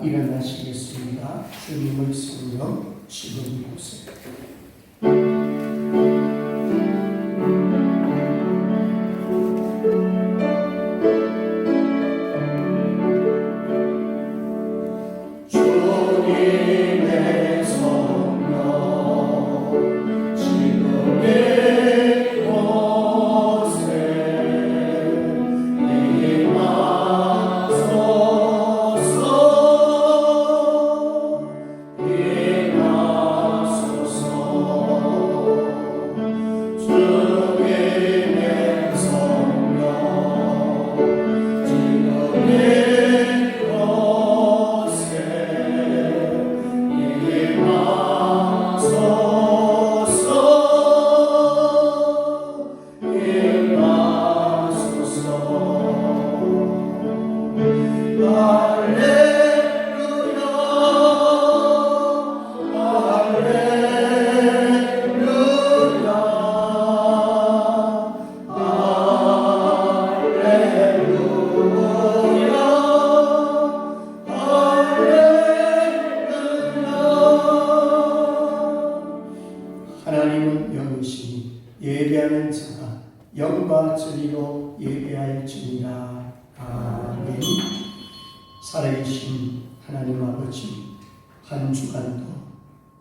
일어나시겠습니다. 주님의 성령 지금 이곳에. 하나님은 영이시니 예배하는 자가 영과 진리로 예배할지니라. 아멘. 살아계신 하나님 아버지, 한 주간도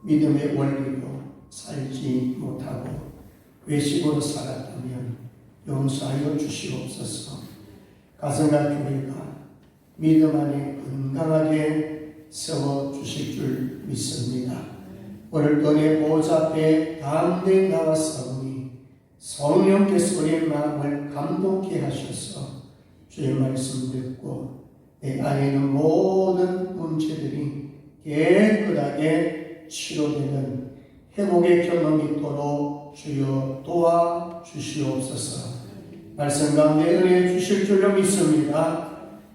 믿음의 원리로 살지 못하고 외식으로 살았다면 용서하여 주시옵소서. 가정과 교회가 믿음 안에 건강하게 세워주실 줄 믿습니다. 오늘 은혜 보좌 앞에 담대히 나왔사오니 성령께서 우리의 마음을 감동케 하셔서 주의 말씀 듣고 내 안에 있는 모든 문제들이 깨끗하게 치료되는 회복의 경험이 있도록 주여 도와주시옵소서. 말씀 가운데 은혜 주실 줄로 믿습니다.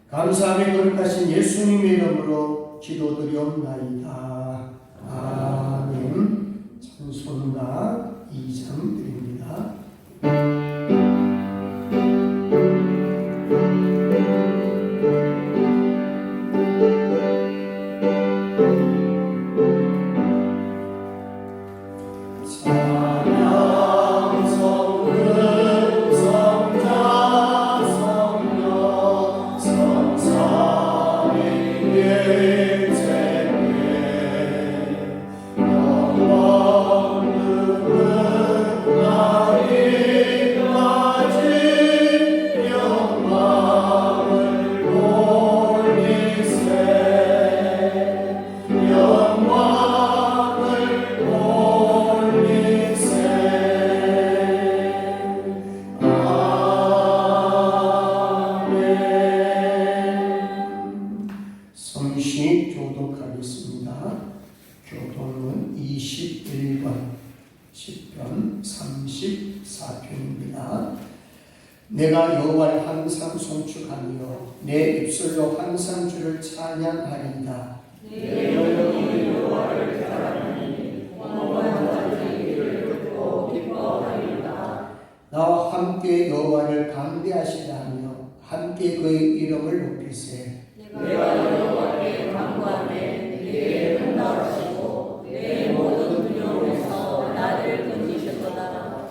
감사하며 거룩하신 예수님의 이름으로 기도드리옵나이다. 아멘. 찬송가 2장 드립니다. 성시 교독하겠습니다. 교독은 21권 10편 34편입니다. 내가 여호와를 항상 송축하며 내 입술로 항상 주를 찬양하리이다. 내 영혼이 여호와를 사랑하니 공허한 자들의 일을 듣고 기뻐하리이다. 나와 함께 여호와를 강대하시라 하며 함께 그의 이름을 높이세. 내가 여호와께 간구하매 내게 응답하시고 내 모든 두려움에서 나를 건지셨도다.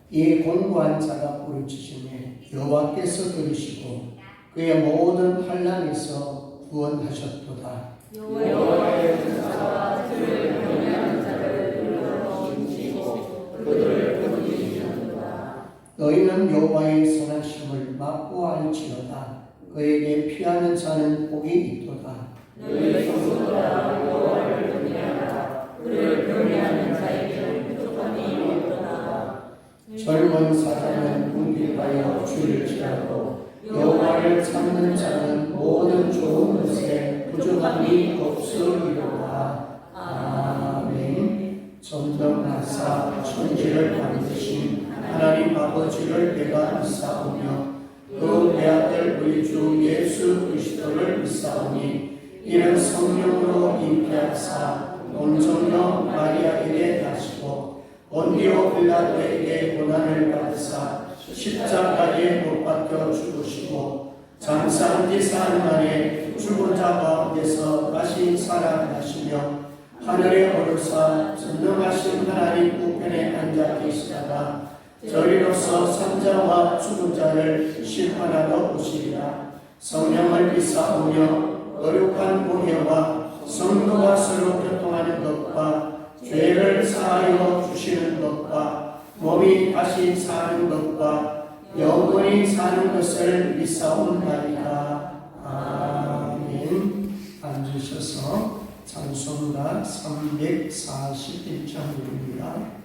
이 공고한 자가 부르짖으매 여호와께서 들으시고 그의 모든 환난에서 구원하셨도다. 여호와의 천사가 그를 경외하는 자를 불러 주시고 그들을 건지셨도다. 너희는 여호와의 선하심을 맛보아할지어다. 그에게 피하는 자는 복이 있도다. 너희 성도들아 여호와를 경외하라. 그를 경외하는 자에게는 부족함이 없도다. 젊은 사자는 궁핍하여 줄일지라도 여호와를 찾는 자는 모든 좋은 것에 부족함이 없으리로다. 아멘. 전능하사 천지를 만드신 하나님 아버지를 내가 믿사오며 그 내 아들 우리 주 예수 그리스도를 믿사오니 이는 성령으로 잉태하사 동정녀 마리아에게 나시고 본디오 빌라도에게 고난을 받으사 십자가에 못 박혀 죽으시고 장사한 지 사흘 만에 죽은 자 가운데서 다시 살아나시며 하늘에 오르사 전능하신 하나님 우편에 앉아 계시다가 저리로서 산자와 죽은 자를 심판하러 오시리라. 성령을 비싸오며 거룩한 공회와 성도가 서로 교통하는 것과 죄를 사하여 주시는 것과 몸이 다시 사는 것과 영원히 사는 것을 믿사옵나이다. 아멘. 앉으셔서 찬송가 341장입니다.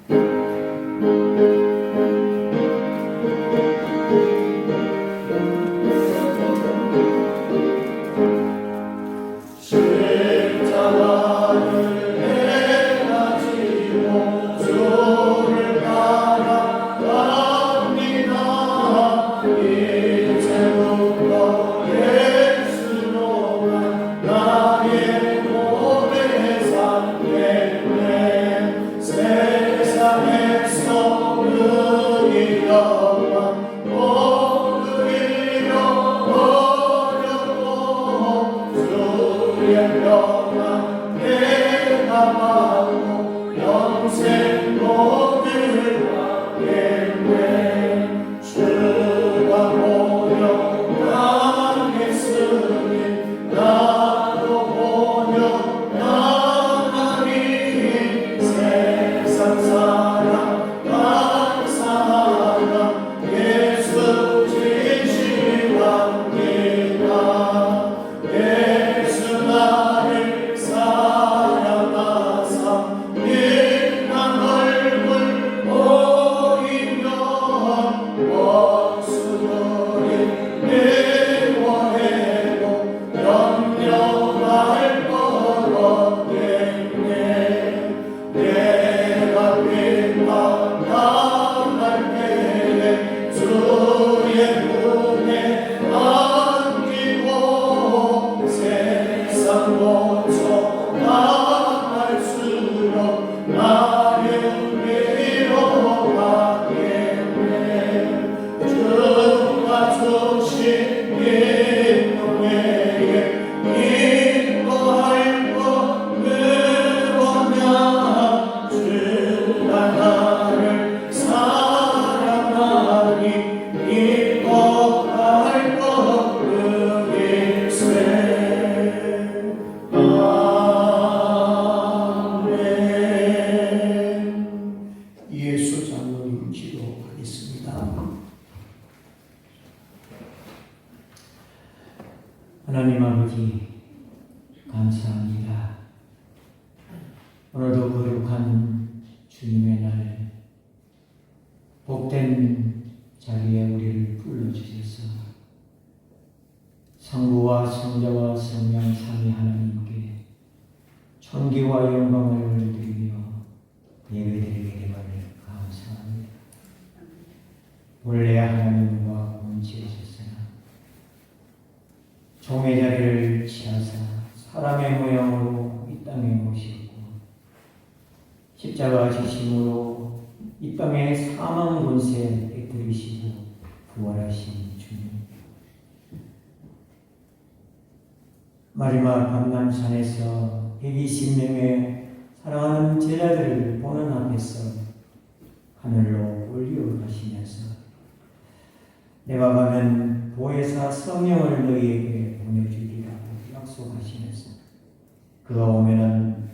하나님 아버지 감사합니다. 오늘도 거룩한 주님의 날 복된 자리에 우리를 불러주셔서 성부와 성자와 성령 삼위 하나님께 존귀와 영광을 드리며 예배드리게 됨을 감사합니다. 본래 하나님과 본체이셨으나 종의 자리를 취하사 사람의 모양으로 이 땅에 오셨고 십자가 지심으로 이 땅에 사망 권세 깨뜨리시고 부활하신 주님, 마지막 감람산에서 120명의 사랑하는 제자들을 보는 앞에서 하늘로 올려가시면서 내가 가면 보혜사 성령을 너희에게 보내주리라고 약속하시면서 그가 오면은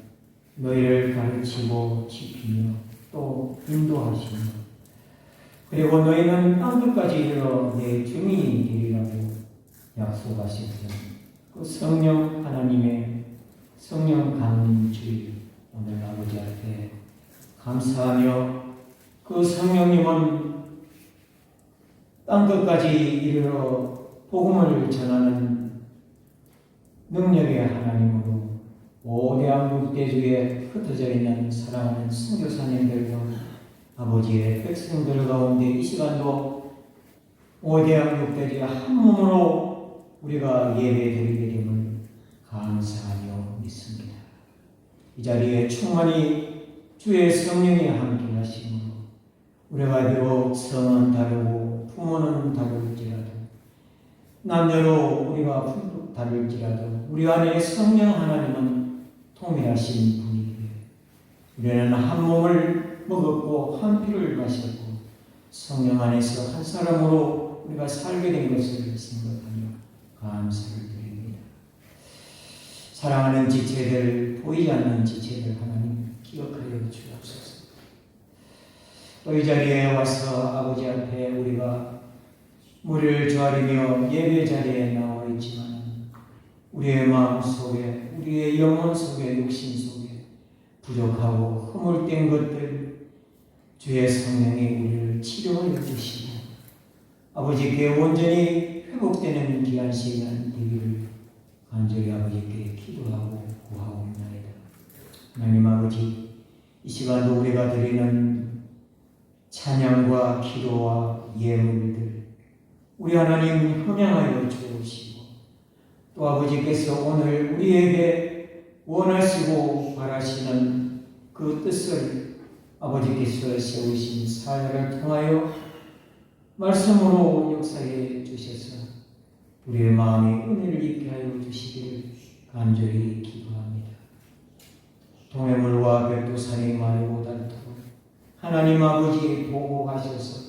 너희를 가르치고 지키며 또 인도하시며 그리고 너희는 땅끝까지 이르러 내 증인이 되리라고 약속하셨던 그 성령 하나님의 성령 강림 주일 오늘 아버지 앞에 감사하며 그 성령님은 땅끝까지 이르러 복음을 전하는 능력의 하나님으로 오대한 육대주에 흩어져 있는 사랑하는 선교사님들과 아버지의 백성들 가운데 이 시간도 오대한 육대주의 한 몸으로 우리가 예배드리게 됨을 감사하며 믿습니다. 이 자리에 충만히 주의 성령이 함께 하심으로 우리가 비록 성은 다르고 부모는 다를지라도 남녀로 우리가 다를지라도 우리 안에 성령 하나님은 통일하신 분이기에 우리는 한 몸을 먹었고 한 피를 마셨고 성령 안에서 한 사람으로 우리가 살게 된 것을 생각하며 감사를 드립니다. 사랑하는 지체들, 보이지 않는 지체들 하나님 기억하여 주옵소서. 또 이 자리에 와서 아버지 앞에 우리가 머리를 조아리며 예배 자리에 나와 있지만 우리의 마음 속에, 우리의 영혼 속에, 육신 속에 부족하고 허물된 것들 주의 성령이 우리를 치료하여 주시고 아버지께 온전히 회복되는 귀한 시간 되기를 간절히 아버지께 기도하고 구하옵나이다. 하나님 아버지, 이 시간도 우리가 드리는 찬양과 기도와 예물들 우리 하나님 흥양하여 주옵시고 또 아버지께서 오늘 우리에게 원하시고 바라시는 그 뜻을 아버지께서 세우신 사역을 통하여 말씀으로 역사해 주셔서 우리의 마음에 은혜를 있게 하여 주시기를 간절히 기도합니다. 동해물과 백두산이 마르고 닳도록 하나님 아버지 보호하셔서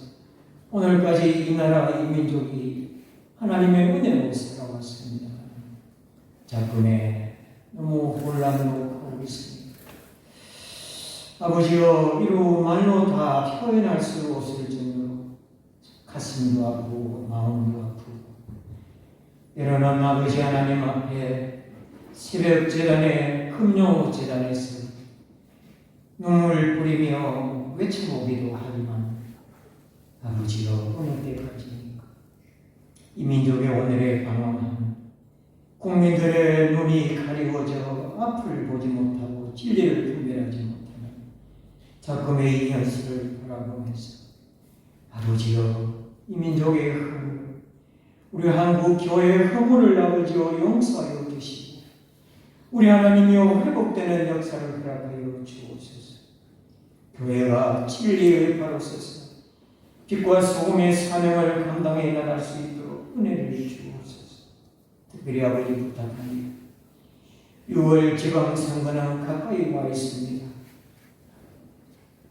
오늘까지 이 나라 이 민족이 하나님의 은혜로 살아왔습니다. 작금에 너무 혼란으로 가고 있습니다. 아버지여 이루 말로 다 표현할 수 없을 정도로 가슴도 아프고 마음도 아프고 때로는 아버지 하나님 앞에 새벽 재단에 금요 재단에서 눈물 뿌리며 외쳐보기도 하지만 아버지여 어느 때까지입니까? 이 민족의 오늘의 방황은 국민들의 눈이 가리워져 앞을 보지 못하고 진리를 분별하지 못하는 작금의 이 현실을 바라보면서 아버지여 이 민족의 허물, 우리 한국 교회의 허물을 아버지여 용서하여 주시고 우리 하나님이여 회복되는 역사를 허락하여 주옵소서. 교회가 진리의 바로 서서 빛과 소금의 사명을 감당해 나갈 수 있도록 은혜를 주옵소서. 특별히 아버지 부탁합니다. 6월 지방선거는 가까이 와 있습니다.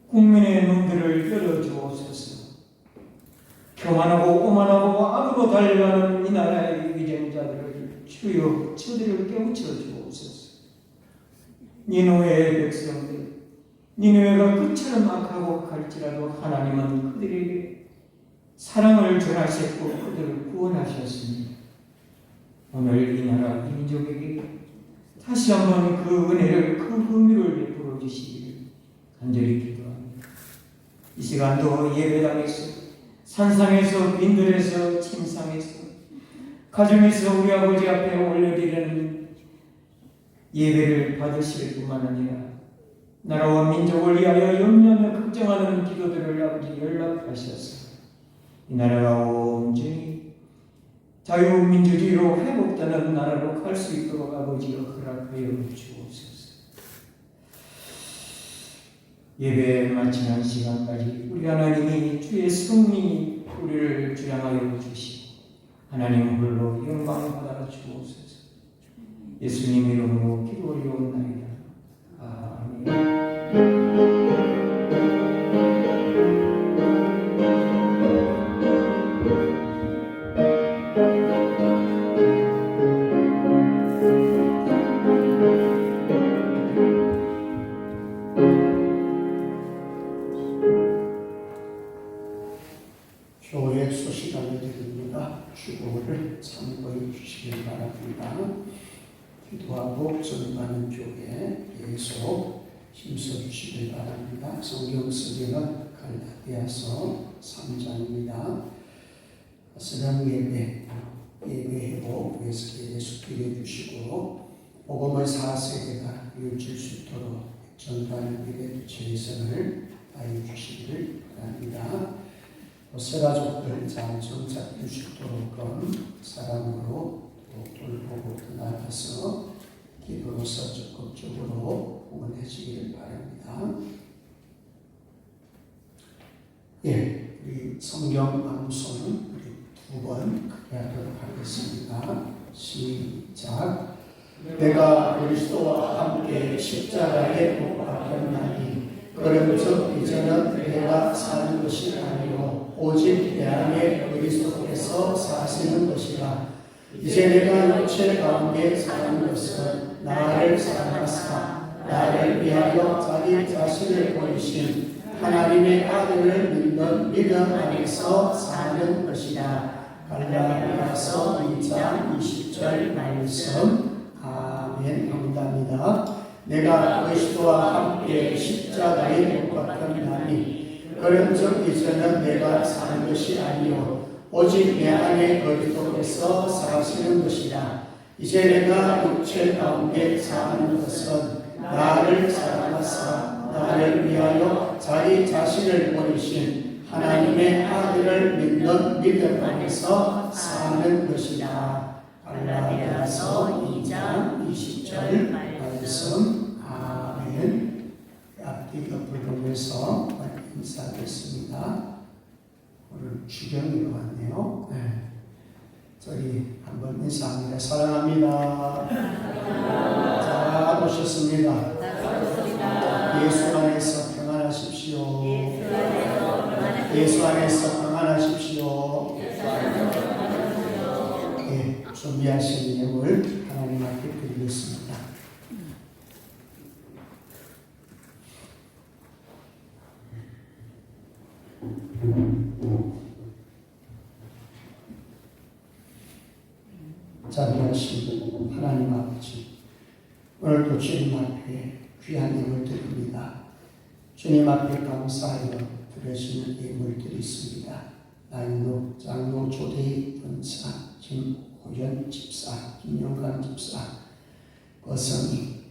국민의 눈들을 열어주옵소서. 교만하고 오만하고 악으로 달려가는 이 나라의 위정자들을 주여 저들을 깨우쳐 주옵소서. 니느웨의 백성들, 니느웨가 그처럼 악하고 갈지라도 하나님은 그들에게 사랑을 전하셨고 그들을 구원하셨습니다. 오늘 이 나라 이 민족에게 다시 한번 그 은혜를 그 긍휼을 베풀어 주시기를 간절히 기도합니다. 이 시간도 예배당에서 산상에서 빈들에서 침상에서 가정에서 우리 아버지 앞에 올려드리는 예배를 받으실 뿐만 아니라 나라와 민족을 위하여 염려하며 걱정하는 기도들을 아버지 연락하셔서 이 나라가 온전히 자유민주주의로 회복되는 나라로 갈 수 있도록 아버지가 허락하여 주옵소서. 예배 마치는 시간까지 우리 하나님이 주의 성령이 우리를 주양하여 주시고 하나님 홀로 영광 받아 주옵소서. 예수님 이름으로 기도 올려옵나이다. 아멘. 교회 소식 알려드립니다. 주보를 참고해 주시길 바랍니다. 기도하고 전가는 교회에 계속 힘써주시길 바랍니다. 성경 쓰기는 갈라디아서 3장입니다. 쓰는 예배 회복 계속해 주시고 복음의 4세대가 이어질 수 있도록 전가는 예배 최선을 다해 주시기를 바랍니다. 세가족들 잘 정착될 수 있도록 사랑으로 돌보고 나아가서 기도로서 적극적으로 응원해 주기를 바랍니다. 우리 성경 암송은 우리 2번 크게 하도록 하겠습니다. 시작. 내가 그리스도와 함께 십자가에 못 박혔나니 그런즉 이제는 내가 사는 것이 아니요 오직 내 안에 그리스도께서 사시는 것이라. 이제 내가 육체 가운데 사는 것은 나를 사랑하사 나를 위하여 자기 자신을 보이신 하나님의 아들을 믿는 믿음 안에서 사는 것이라. 갈라디아서 2장 20절 말씀. 아멘. 감사합니다. 내가 그리스도와 함께 십자가에 못 박혔나니 그런즉 이제는 내가 사는 것이 아니요 오직 내 안에 그리스도께서 사시는 것이라. 이제 내가 육체 가운데 사는 것은 나를 사랑하사 나를 위하여 자기 자신을 버리신 하나님의 아들을 믿는 믿음 안에서 사는 것이라. 갈라디아서 2장 20절 말씀. 아멘. 앞뒤 옆을 보면서 인사드렸습니다. 오늘 주경이 왔네요. 네. 저희 한번 인사합니다. 사랑합니다. 잘 오셨습니다. 예수 안에서 평안하십시오. 예수 안에서 평안하십시오. 네, 준비하신 예물 하나님 앞에 드리겠습니다. 자비하신 하나님 아버지, 오늘도 주님 앞에 귀한 예물 드립니다. 주님 앞에 감사하여 드려지는 예물들이 있습니다. 나인로, 장로, 조대희, 권사, 김호연 집사, 김용관 집사, 거성이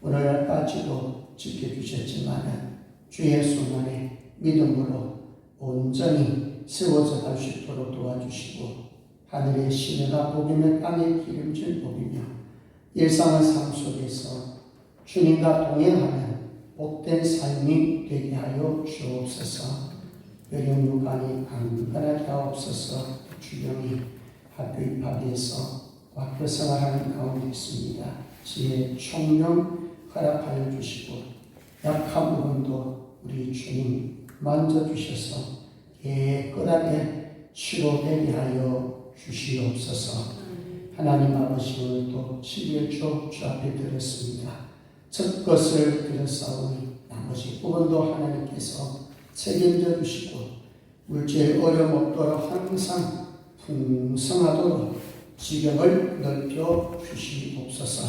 오늘까지도 지켜주셨지만 주의 손 안에 믿음으로 온전히 세워져 갈 수 있도록 도와주시고 하늘의 시내가 복이며 땅의 기름진 복이며 일상의 삶 속에서 주님과 동행하는 복된 삶이 되게 하여 주옵소서. 외령육안이 강건하게 하옵소서. 주경이 학교 입학해서 학교 생활하는 가운데 있습니다. 지혜 총명 허락하여 주시고 약한 부분도 우리 주님 만져주셔서 깨끗하게 치료되게 하여 주시옵소서. 하나님 아버지, 오늘도 11조 주 앞에 드렸습니다. 첫 것을 드렸사오니 나머지 부분도 하나님께서 책임져 주시고 물질 어려움 없도록 항상 풍성하도록 지경을 넓혀 주시옵소서.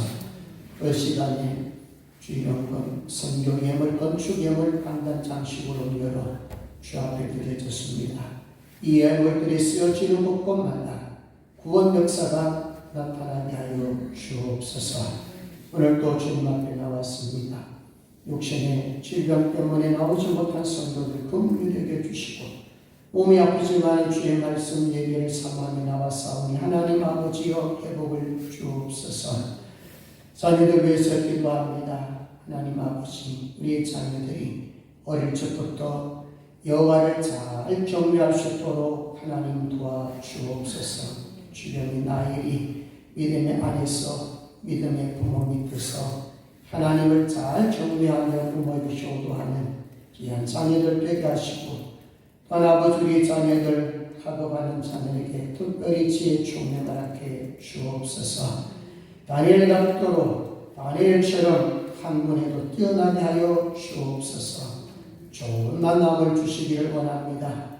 그 시간에 주일원금, 성경예물, 건축예물, 강단 장식으로 열어 주 앞에 드려졌습니다. 이 예물들이 쓰여지는 곳곳마다 구원 역사가 나타나게 하여 주옵소서. 오늘도 주님 앞에 나왔습니다. 육신의 질병 때문에 나오지 못한 성도들 긍휼히 여겨주시고 몸이 아프지만 주의 말씀 예배를 삼아며 나왔사오니 하나님 아버지여 회복을 주옵소서. 자녀들 위해서 기도합니다. 하나님 아버지, 우리의 자녀들이 어릴 적부터 여호와를 잘 경외할 수 있도록 하나님 도와주옵소서. 주변의 나일이 믿음의 안에서 믿음의 부모 밑에서 하나님을 잘 경외하며 부모에게 효도하는 귀한 자녀들 되게 하시고 또한 아버지 우리 자녀들 학업하는 자녀에게 특별히 지혜 총명을 하게 주옵소서. 다니엘 같도록 다니엘처럼 학문에도 뛰어나게 하여 주옵소서. 좋은 만남을 주시기를 원합니다.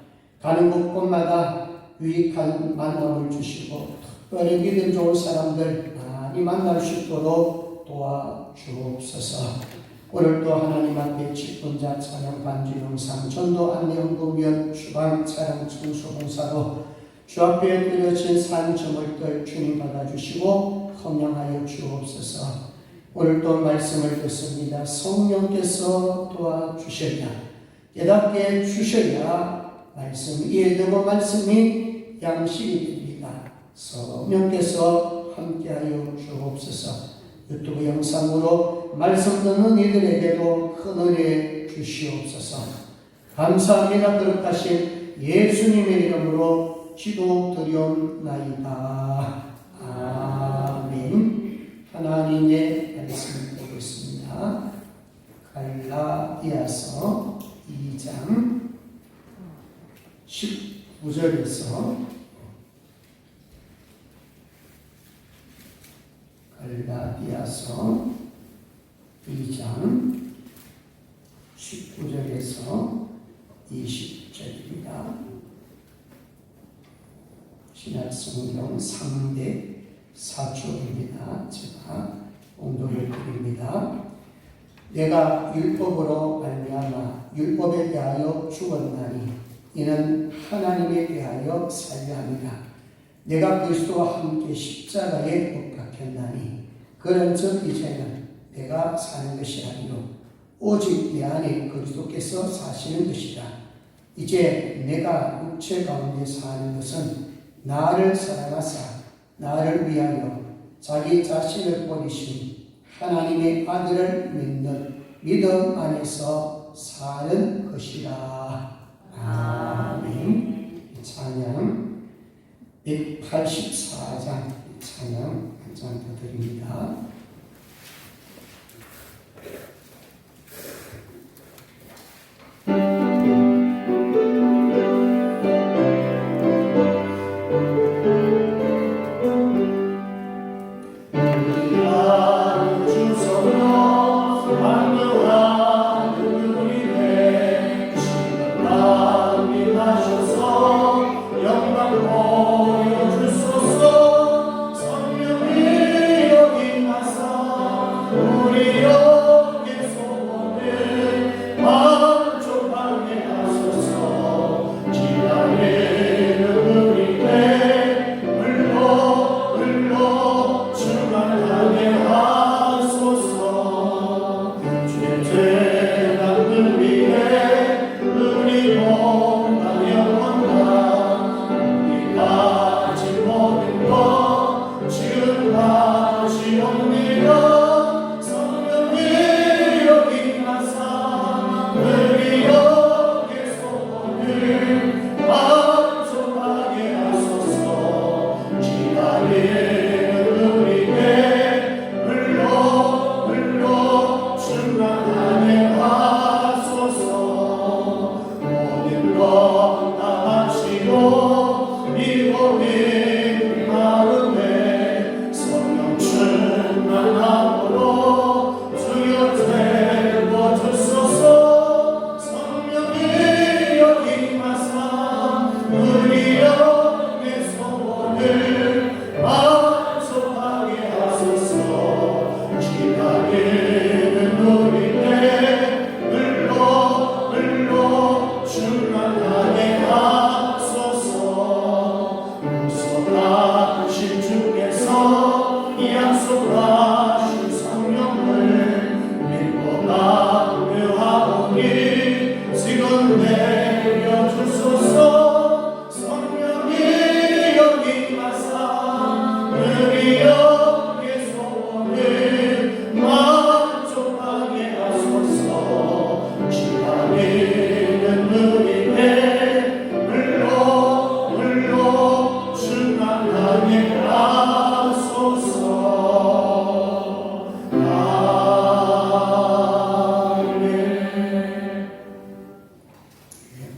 가는 곳곳마다 유익한 만남을 주시고 특별히 믿음 좋은 사람들 많이 만날 수 있도록 도와주옵소서. 오늘도 하나님 앞에 직분자 찬양 반주 영상 전도 안내연구위원 주방 차량 청소 봉사로 주 앞에 드려진 산점을 주님 받아주시고 헌명하여 주옵소서. 오늘도 말씀을 듣습니다. 성령께서 도와주셔야 깨닫게 주셔야 말씀 이해되고 말씀이 양식이 됩니다. 성령께서 함께하여 주옵소서. 유튜브 영상으로 말씀 듣는 이들에게도 큰 은혜 주시옵소서. 감사합니다. 거룩하신 예수님의 이름으로 기도드리옵나이다. 아멘. 하나님의 말씀을 보고 있습니다. 갈라디아서 2장 19절에서 갈라디아서 2장 19절에서 20절입니다. 신약성경 3대 4쪽입니다. 제가 공독을 드립니다. 내가 율법으로 말미암아 율법에 대하여 죽었나니 이는 하나님에 대하여 살려 함이라. 내가 그리스도와 함께 십자가에 못 박혔나니 그런즉 이제는 내가 사는 것이 아니요 오직 내 안에 그리스도께서 사시는 것이라. 이제 내가 육체 가운데 사는 것은 나를 사랑하사 나를 위하여 자기 자신을 버리신 하나님의 아들을 믿는 믿음 안에서 사는 것이라. 아멘. 찬양 184장 찬양 한 장 더 드립니다.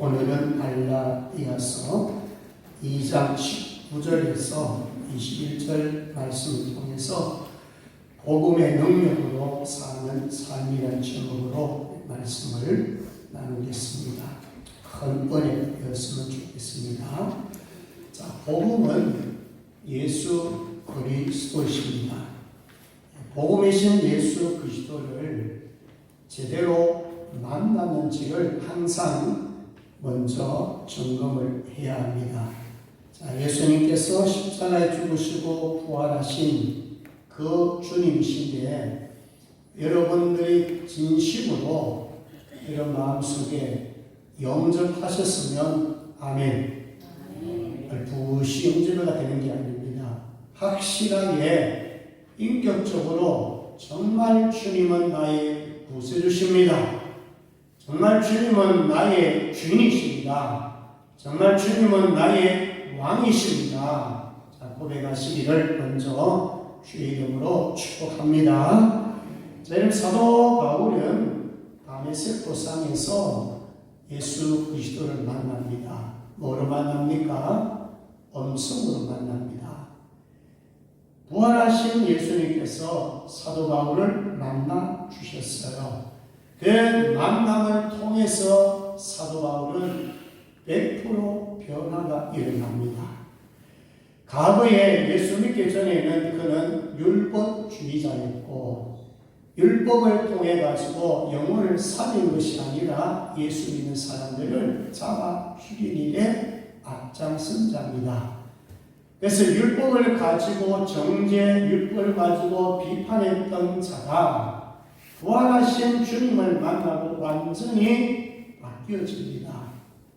오늘은 갈라디아서 2장 19절에서 21절 말씀을 통해서 복음의 능력으로 사는 삶이라는 제목으로 말씀을 나누겠습니다. 큰 은혜 되었으면 좋겠습니다. 자, 복음은 예수 그리스도이십니다. 복음이신 예수 그리스도를 제대로 만났는지를 항상 먼저 점검을 해야 합니다. 자, 예수님께서 십자가에 죽으시고 부활하신 그 주님이신데 여러분들이 진심으로 이런 마음속에 영접하셨으면 아멘. 부시 영접가 되는 게 아닙니다. 확실하게 인격적으로 정말 주님은 나의 구세주십니다. 정말 주님은 나의 주인이십니다. 정말 주님은 나의 왕이십니다. 자, 고백하시기를 먼저 주의 이름으로 축복합니다. 자, 여러분 사도 바울은 다메섹 도상에서 예수 그리스도를 만납니다. 뭐로 만납니까? 음성으로 만납니다. 부활하신 예수님께서 사도 바울을 만나 주셨어요. 그 만남을 통해서 사도 바울은 100% 변화가 일어납니다. 과거에 예수 믿기 전에는 그는 율법주의자였고 율법을 통해 가지고 영혼을 살린 것이 아니라 예수 믿는 사람들을 잡아 죽인 일에 앞장선 자입니다. 그래서 율법을 가지고 정죄, 율법을 가지고 비판했던 자가 부활하신 주님을 만나고 완전히 바뀌어집니다.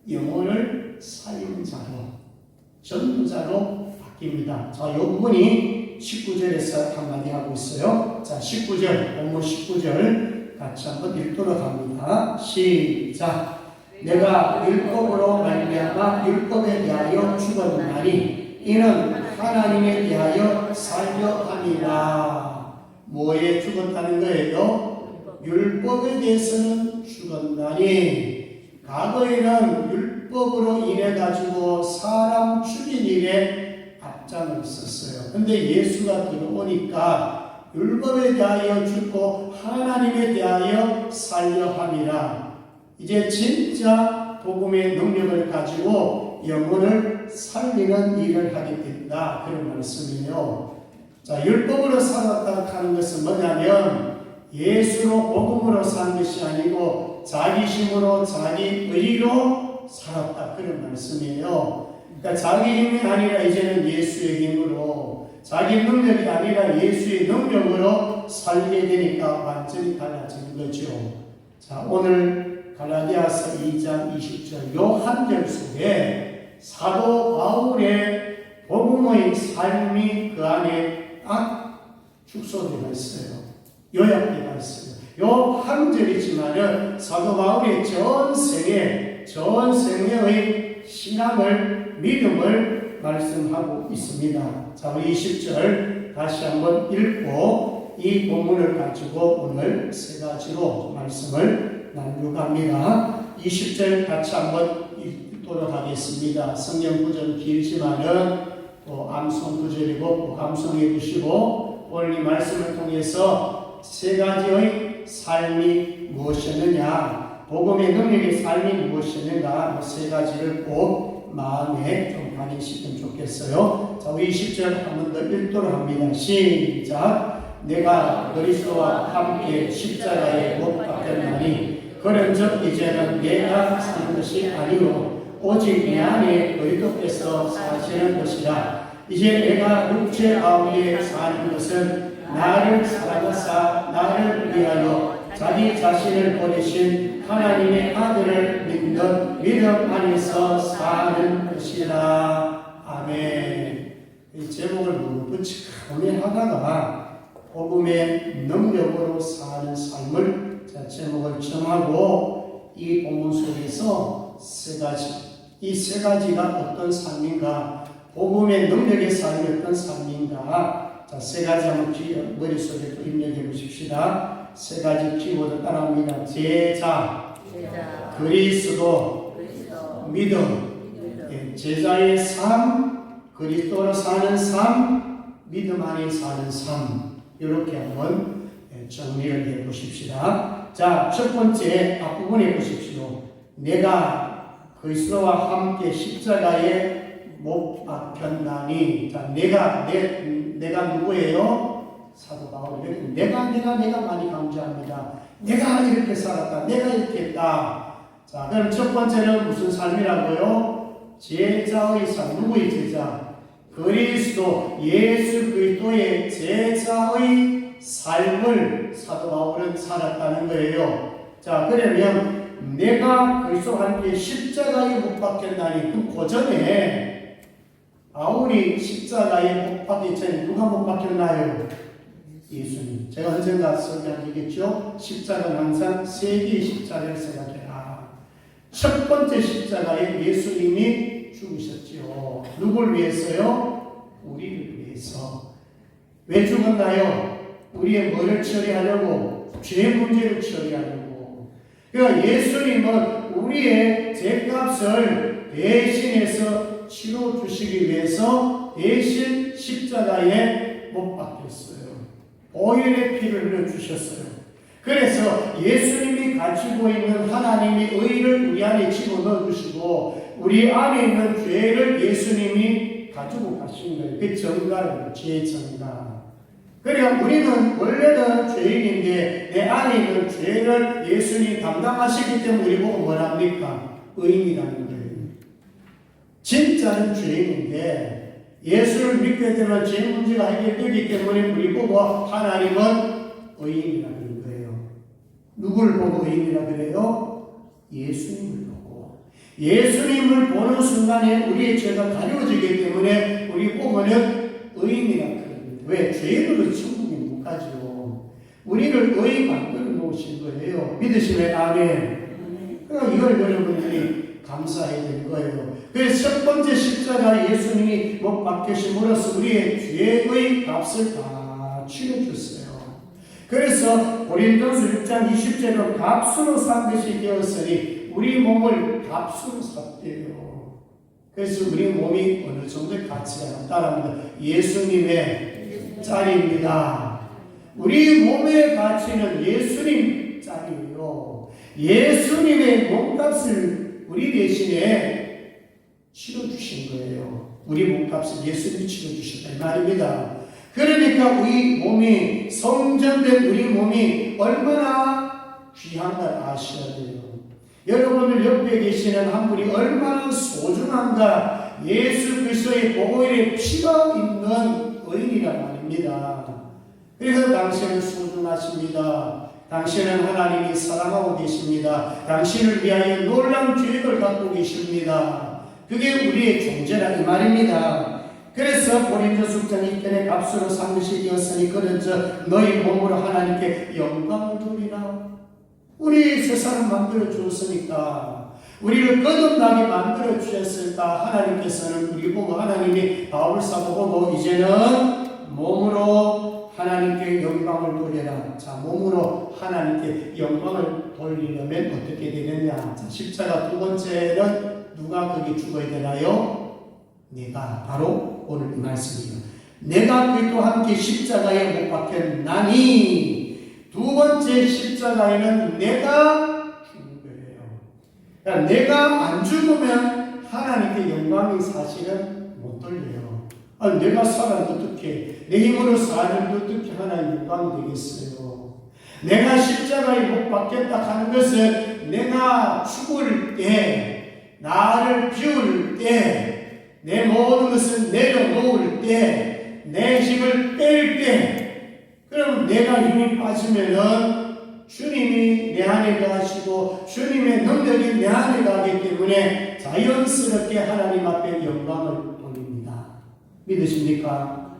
영혼을 살린 자로, 전도자로 바뀝니다. 자, 이 부분이 19절에서 한마디 하고 있어요. 자, 19절, 본문 19절 같이 한번 읽도록 합니다. 시작. 내가 율법으로 말미암아 율법에 대하여 죽었나니 이는 하나님에 대하여 살려 함이라. 뭐에 죽었다는 거예요? 율법에 대해서는 죽었나니 과거에는 율법으로 인해 가지고 사람 죽인 일에 앞장을 섰어요. 근데 예수가 들어오니까 율법에 대하여 죽고 하나님에 대하여 살려 함이라. 이제 진짜 복음의 능력을 가지고 영혼을 살리는 일을 하게 된다. 그런 말씀이에요. 자, 율법으로 살았다 하는 것은 뭐냐면 예수로 복음으로 산 것이 아니고 자기 힘으로 자기 의로 살았다. 그런 말씀이에요. 그러니까 자기 힘이 아니라 이제는 예수의 힘으로, 자기 능력이 아니라 예수의 능력으로 살게 되니까 완전히 달라지는 거죠. 자, 오늘 갈라디아서 2장 20절 요 한 절 속에 사도 바울의 복음의 삶이 그 안에 딱 축소되어 있어요. 요약되어 있어요. 요 한 절이지만은 사도 바울의 전생의 신앙을, 믿음을 말씀하고 있습니다. 자, 우리 20절 다시 한번 읽고 이 본문을 가지고 오늘 세 가지로 말씀을 나누려고 합니다. 20절 같이 한번 읽도록 하겠습니다. 성경 구절은 길지만은 또 암송 구절이고 감성해 주시고 오늘 이 말씀을 통해서 세 가지의 삶이 무엇이었느냐, 복음의 능력의 삶이 무엇이었는가, 세 가지를 꼭 마음에 좀 가지시면 좋겠어요. 자, 우리 20절 한 번 더 읽도록 합니다. 시작. 내가 그리스도와 함께 십자가에 못 박혔나니 그런즉 이제는 내가 사는 것이 아니요 오직 내 안에 그리스도께서 사시는 것이라. 이제 내가 육체 가운데 사는 것은 나를 사랑하사 나를 위하여 자기 자신을 보내신 하나님의 아들을 믿는 믿음 안에서 사는 것이라. 아멘. 이 제목을 너무 고민하다가 복음의 능력으로 사는 삶을 제목을 정하고 이 본문 속에서 세 가지, 이 세 가지가 어떤 삶인가, 복음의 능력의 삶이 어떤 삶인가. 자, 세 가지 한번 머릿속에 또 입력해 보십시다. 세 가지 키워드 따라합니다. 제자, 그리스도, 믿음. 제자의 삶, 그리스도로 사는 삶, 믿음 안에 사는 삶. 이렇게 한번 정리를 해 보십시다. 자, 첫 번째 앞부분에 보십시오. 내가 그리스도와 함께 십자가에 못 박혔나니. 자, 내가 누구예요? 사도 바울이 내가 많이 강조합니다. 내가 이렇게 살았다. 내가 이렇게 했다. 자, 그럼 첫 번째는 무슨 삶이라고요? 제자의 삶. 누구의 제자? 그리스도, 예수 그리스도의 제자의 삶을 사도 바울은 살았다는 거예요. 자, 그러면 내가 그리스도와 함께 십자가에 못 박혔나니, 그 고전에 바울이 십자가에 못 박기 전에 누가 못 박혔나요? 예수님. 제가 언젠가 설명하겠죠? 십자가는 항상 세 개의 십자가를 생각해라. 첫 번째 십자가에 예수님이 죽으셨지요. 누굴 위해서요? 우리를 위해서. 왜 죽었나요? 우리의 뭐를 처리하려고? 죄 문제를 처리하려고. 그러니까 예수님은 우리의 죄값을 대신해서 치러 주시기 위해서 대신 십자가에 못 박혔어요. 보혈의 피를 흘려주셨어요. 그래서 예수님이 가지고 있는 하나님의 의를 우리 안에 집어넣어 주시고 우리 안에 있는 죄를 예수님이 가지고 가신 거예요. 그 정가를, 죄의 정가. 그러니까 우리는 원래는 죄인인데 내 안에 있는 죄를 예수님이 담당하시기 때문에 우리 보고 뭐라 합니까? 의인이라는 거예요. 진짜는 죄인인데 예수를 믿게 되면 죄 문제가 해결되기 때문에 우리 보고 하나님은 의인이라 그런 거예요. 누구를 보고 의인이라 그래요? 예수님을 보고. 예수님을 보는 순간에 우리의 죄가 가려지기 때문에 우리 보고는 의인이라 그럽니다. 왜? 죄인으로 천국에 못 가죠. 우리를 의인 만들어 놓으신 거예요. 믿으시면 아멘. 그러니까 이걸 여러분들이 감사해야 되는 거예요. 그래서 첫 번째 십자가 예수님이 못 박히심으로써 우리의 죄의 값을 다 치러줬어요. 그래서 고린도서 6장 20절은 값으로 산 것이 되었으니 우리 몸을 값으로 샀대요. 그래서 우리 몸이 어느 정도의 가치가 있다는 것, 예수님의 짤입니다. 우리 몸의 가치는 예수님 짤이에요. 예수님의 몸값을 우리 대신에 치러주신 거예요. 우리 몸값을 예수님이 치러주셨다 이 말입니다. 그러니까 우리 몸이 성전된 우리 몸이 얼마나 귀한 걸 아셔야 돼요. 여러분들 옆에 계시는 한 분이 얼마나 소중한가. 예수 그리스도의 보혈의 피가 있는 의인이란 말입니다. 그래서 당신은 소중하십니다. 당신은 하나님이 사랑하고 계십니다. 당신을 위하여 놀라운 계획을 갖고 계십니다. 그게 우리의 존재라 이 말입니다. 그래서 고린도서 6장 2편에 값으로 산 것이 되었으니 그런즉 너희 몸으로 하나님께 영광을 돌리라. 우리 세상을 만들어 주었으니까 우리를 거듭나게 만들어 주셨으니까 하나님께서는 우리 보고 하나님이 바울 사도 보고 이제는 몸으로 하나님께 영광을 돌려라. 자, 몸으로 하나님께 영광을 돌리려면 어떻게 되느냐. 자, 십자가 두 번째는 누가 거기 죽어야 되나요? 내가. 바로 오늘 이 말씀이에요. 내가 그리스도와 함께 십자가에 못 박혔나니. 두 번째 십자가에는 내가 죽는 거예요. 그러니까 내가 안 죽으면 하나님께 영광이 사실은 못 돌려요. 내가 살아도 어떻게, 내 힘으로 살아도 어떻게 하나님 영광이 되겠어요. 내가 십자가에 못 박혔다 하는 것은 내가 죽을 때, 나를 비울 때, 내 모든 것을 내려놓을 때, 내 힘을 뺄 때, 그럼 내가 힘이 빠지면은 주님이 내 안에 가시고 주님의 능력이 내 안에 가기 때문에 자연스럽게 하나님 앞에 영광을 돌립니다. 믿으십니까?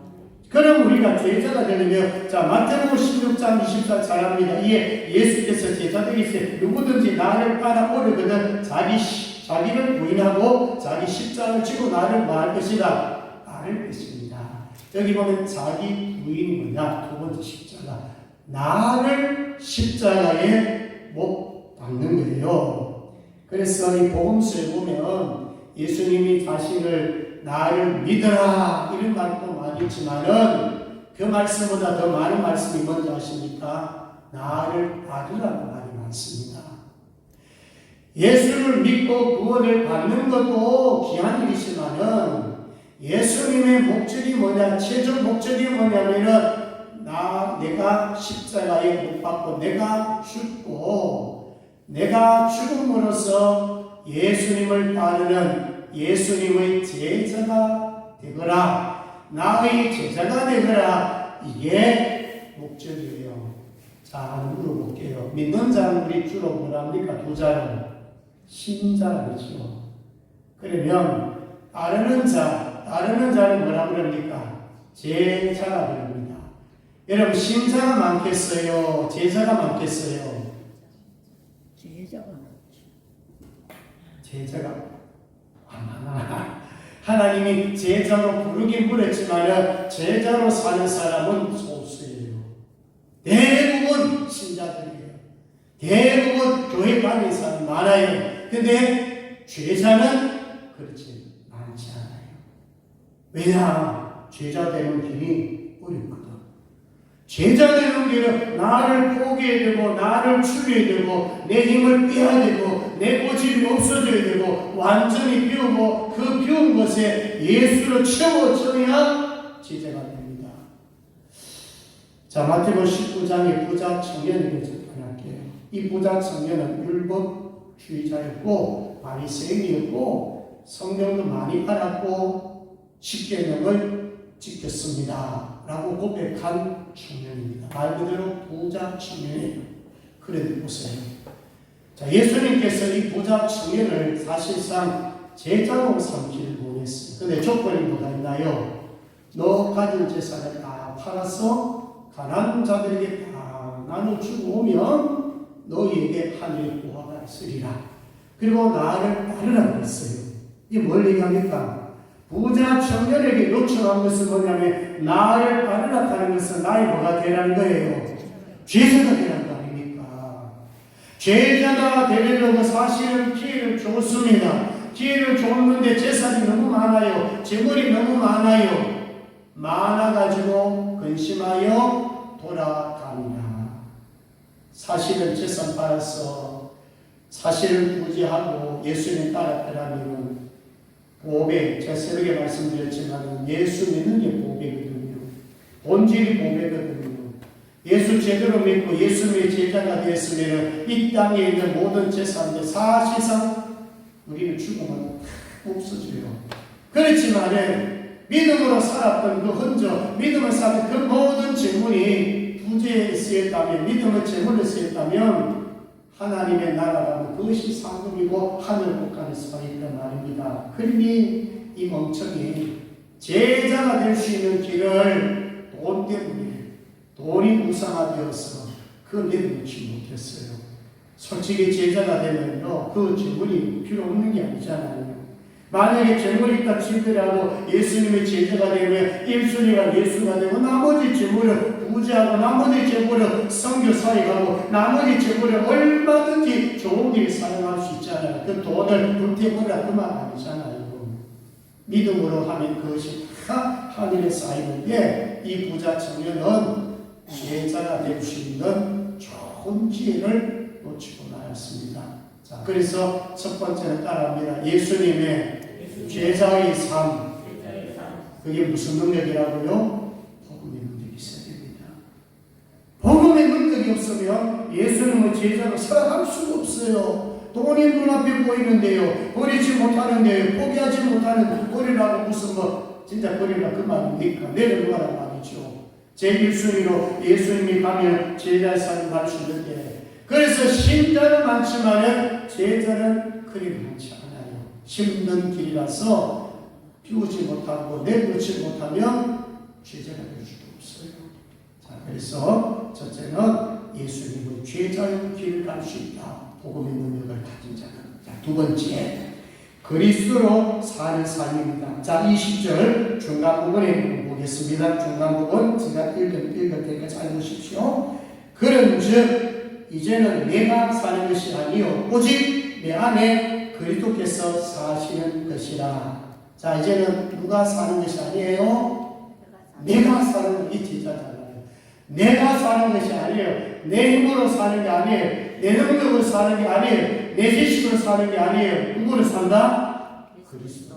그럼 우리가 제자가 되려면, 자, 마태복음 16장 24절 잘합니다. 이에 예수께서 제자들이 누구든지 나를 따라오려거든 자기를 부인하고 자기 십자가를 지고 나를 말할 것이다. 나를 뵙습니다. 여기 보면 자기 부인이 뭐냐? 두 번째 십자가. 나를 십자가에 못 박는 거예요. 그래서 이 복음서에 보면 예수님이 자신을 나를 믿어라 이런 말도 많이 있지만은 그 말씀보다 더 많은 말씀이 뭔지 아십니까? 나를 받으라는 말이 많습니다. 예수를 믿고 구원을 받는 것도 귀한 일이지만은 예수님의 목적이 뭐냐, 최종 목적이 뭐냐면은 내가 십자가에 못 박고 내가 죽고 내가 죽음으로써 예수님을 따르는 예수님의 제자가 되거라, 나의 제자가 되거라, 이게 목적이에요. 자, 물어볼게요. 믿는 자는 우리 주로 뭐라 합니까? 두 자는 신자라죠. 그러면 따르는 자는 뭐라 그럽니까? 제자가 그럽니다. 여러분, 신자가 많겠어요? 제자가 많겠어요? 제자가 많지. 제자가 안 많아. 하나님이 제자로 부르긴 부르지만 제자로 사는 사람은 소수예요. 대부분 신자들이에요. 대부분 교회 다니는 사람 많아요. 근데 제자는 그렇지 많지 않아요. 왜냐? 제자 되는 길이 어렵거든. 제자 되는 길은 나를 포기해야 되고 나를 죽여야 되고 내 힘을 빼야 되고 내 고집이 없어져야 되고 완전히 비우고 그 비운 것에 예수를 채워줘야 제자가 됩니다. 자, 마태복음 19장의 부자 청년에게 접근할게요. 이 부자 청년은 율법주의자였고 바리새인이었고 성경도 많이 알았고 십계명을 지켰습니다 라고 고백한 청년입니다. 말 그대로 부자 청년이에요. 그런데 보세요. 자, 예수님께서 이 부자 청년을 사실상 제자로 삼기를 원했어요. 근데 조건이 뭐가 있나요? 너 가진 재산을 다 팔아서 가난한 자들에게 다 나눠주고 오면 너희에게 하늘의 보화가 있으리라. 그리고 나를 따르라고 했어요. 이게 뭘 얘기합니까? 부자 청년에게 요청한 것은 뭐냐면 나를 따르라 하는 것은 나의 뭐가 되라는 거예요? 제자가 되라는 거 아닙니까? 제자가 되려고 사실은 기회를 줬습니다. 기회를 줬는데 재산이 너무 많아요. 재물이 너무 많아요. 많아가지고 근심하여 돌아갑니다. 사실은 재산 받아서 사실은 부지하고 예수님 따랐더라면 보배, 제가 새벽에 말씀드렸지만 예수 믿는 게 보배거든요. 본질이 보배거든요. 예수 제대로 믿고 예수님의 제자가 되었으면 이 땅에 있는 모든 재산들 사실상 우리는 죽으면 없어져요. 그렇지만 믿음으로 살았던 그 흔적, 믿음을 살았던 그 모든 재물이 부재에 쓰였다면, 믿음의 재물을 쓰였다면 하나님의 나라라면 그것이 상급이고 하늘 국가를 수가 있단 말입니다. 그러니 이 멍청이 제자가 될 수 있는 길을 돈 때문에 돈이 무상화되어서 그 내려놓지 못했어요. 솔직히 제자가 되면요 그 재물이 필요 없는 게 아니잖아요. 만약에 재물이 있다 치더라도 예수님의 제자가 되면 1순위가 예수가 되고 나머지 재물을 부지하고 나머지 재물을 선교 사역하고 나머지 재물을 얼마든지 좋은 일에 사용할 수 있잖아요. 그 돈을 불태우라 그 말 아니잖아요. 믿음으로 하면 그것이 다 하늘에 쌓이는데 이 부자 청년은 제자가 될 수 있는 좋은 기회를 놓치고 말았습니다. 자, 그래서 첫 번째는 따라합니다. 예수님의 제자의 삶. 그게 무슨 능력이라고요? 복음의 능력이 있어야 됩니다. 복음의 능력이 없으면 예수님의 제자로 살아갈 수가 없어요. 돈이 눈앞에 보이는데요. 버리지 못하는데요. 포기하지 못하는 버리라고 무슨 진짜 버리라 그 말입니까? 내려놓으란 말이죠. 제1순위로 예수님이 가면 제자의 삶을 갈 수 있는데 그래서 신자는 많지만 제자는 그리 많지 않아요. 힘든 길이라서 피우지 못하고 내놓지 못하면 제자가 될 수도 없어요. 자, 그래서 첫째는 예수님의 제자의 길을 갈 수 있다. 복음의 능력을 가진 자는. 자, 두 번째 그리스도로 사는 삶입니다. 자, 20절 중간 부분에 보겠습니다. 중간 부분 제가 읽을 테니까 잘 보십시오. 그런즉 이제는 내가 사는 것이 아니요 오직 내 안에 그리스도께서 사시는 것이라. 자, 이제는 누가 사는 것이 아니에요. 내가 사는 이 제자잖아요. 내가 사는 것이 아니에요. 내 힘으로 사는 게 아니에요. 내 능력으로 사는 게 아니에요. 내 지식으로 사는 게 아니에요. 누구를 산다? 그리스도.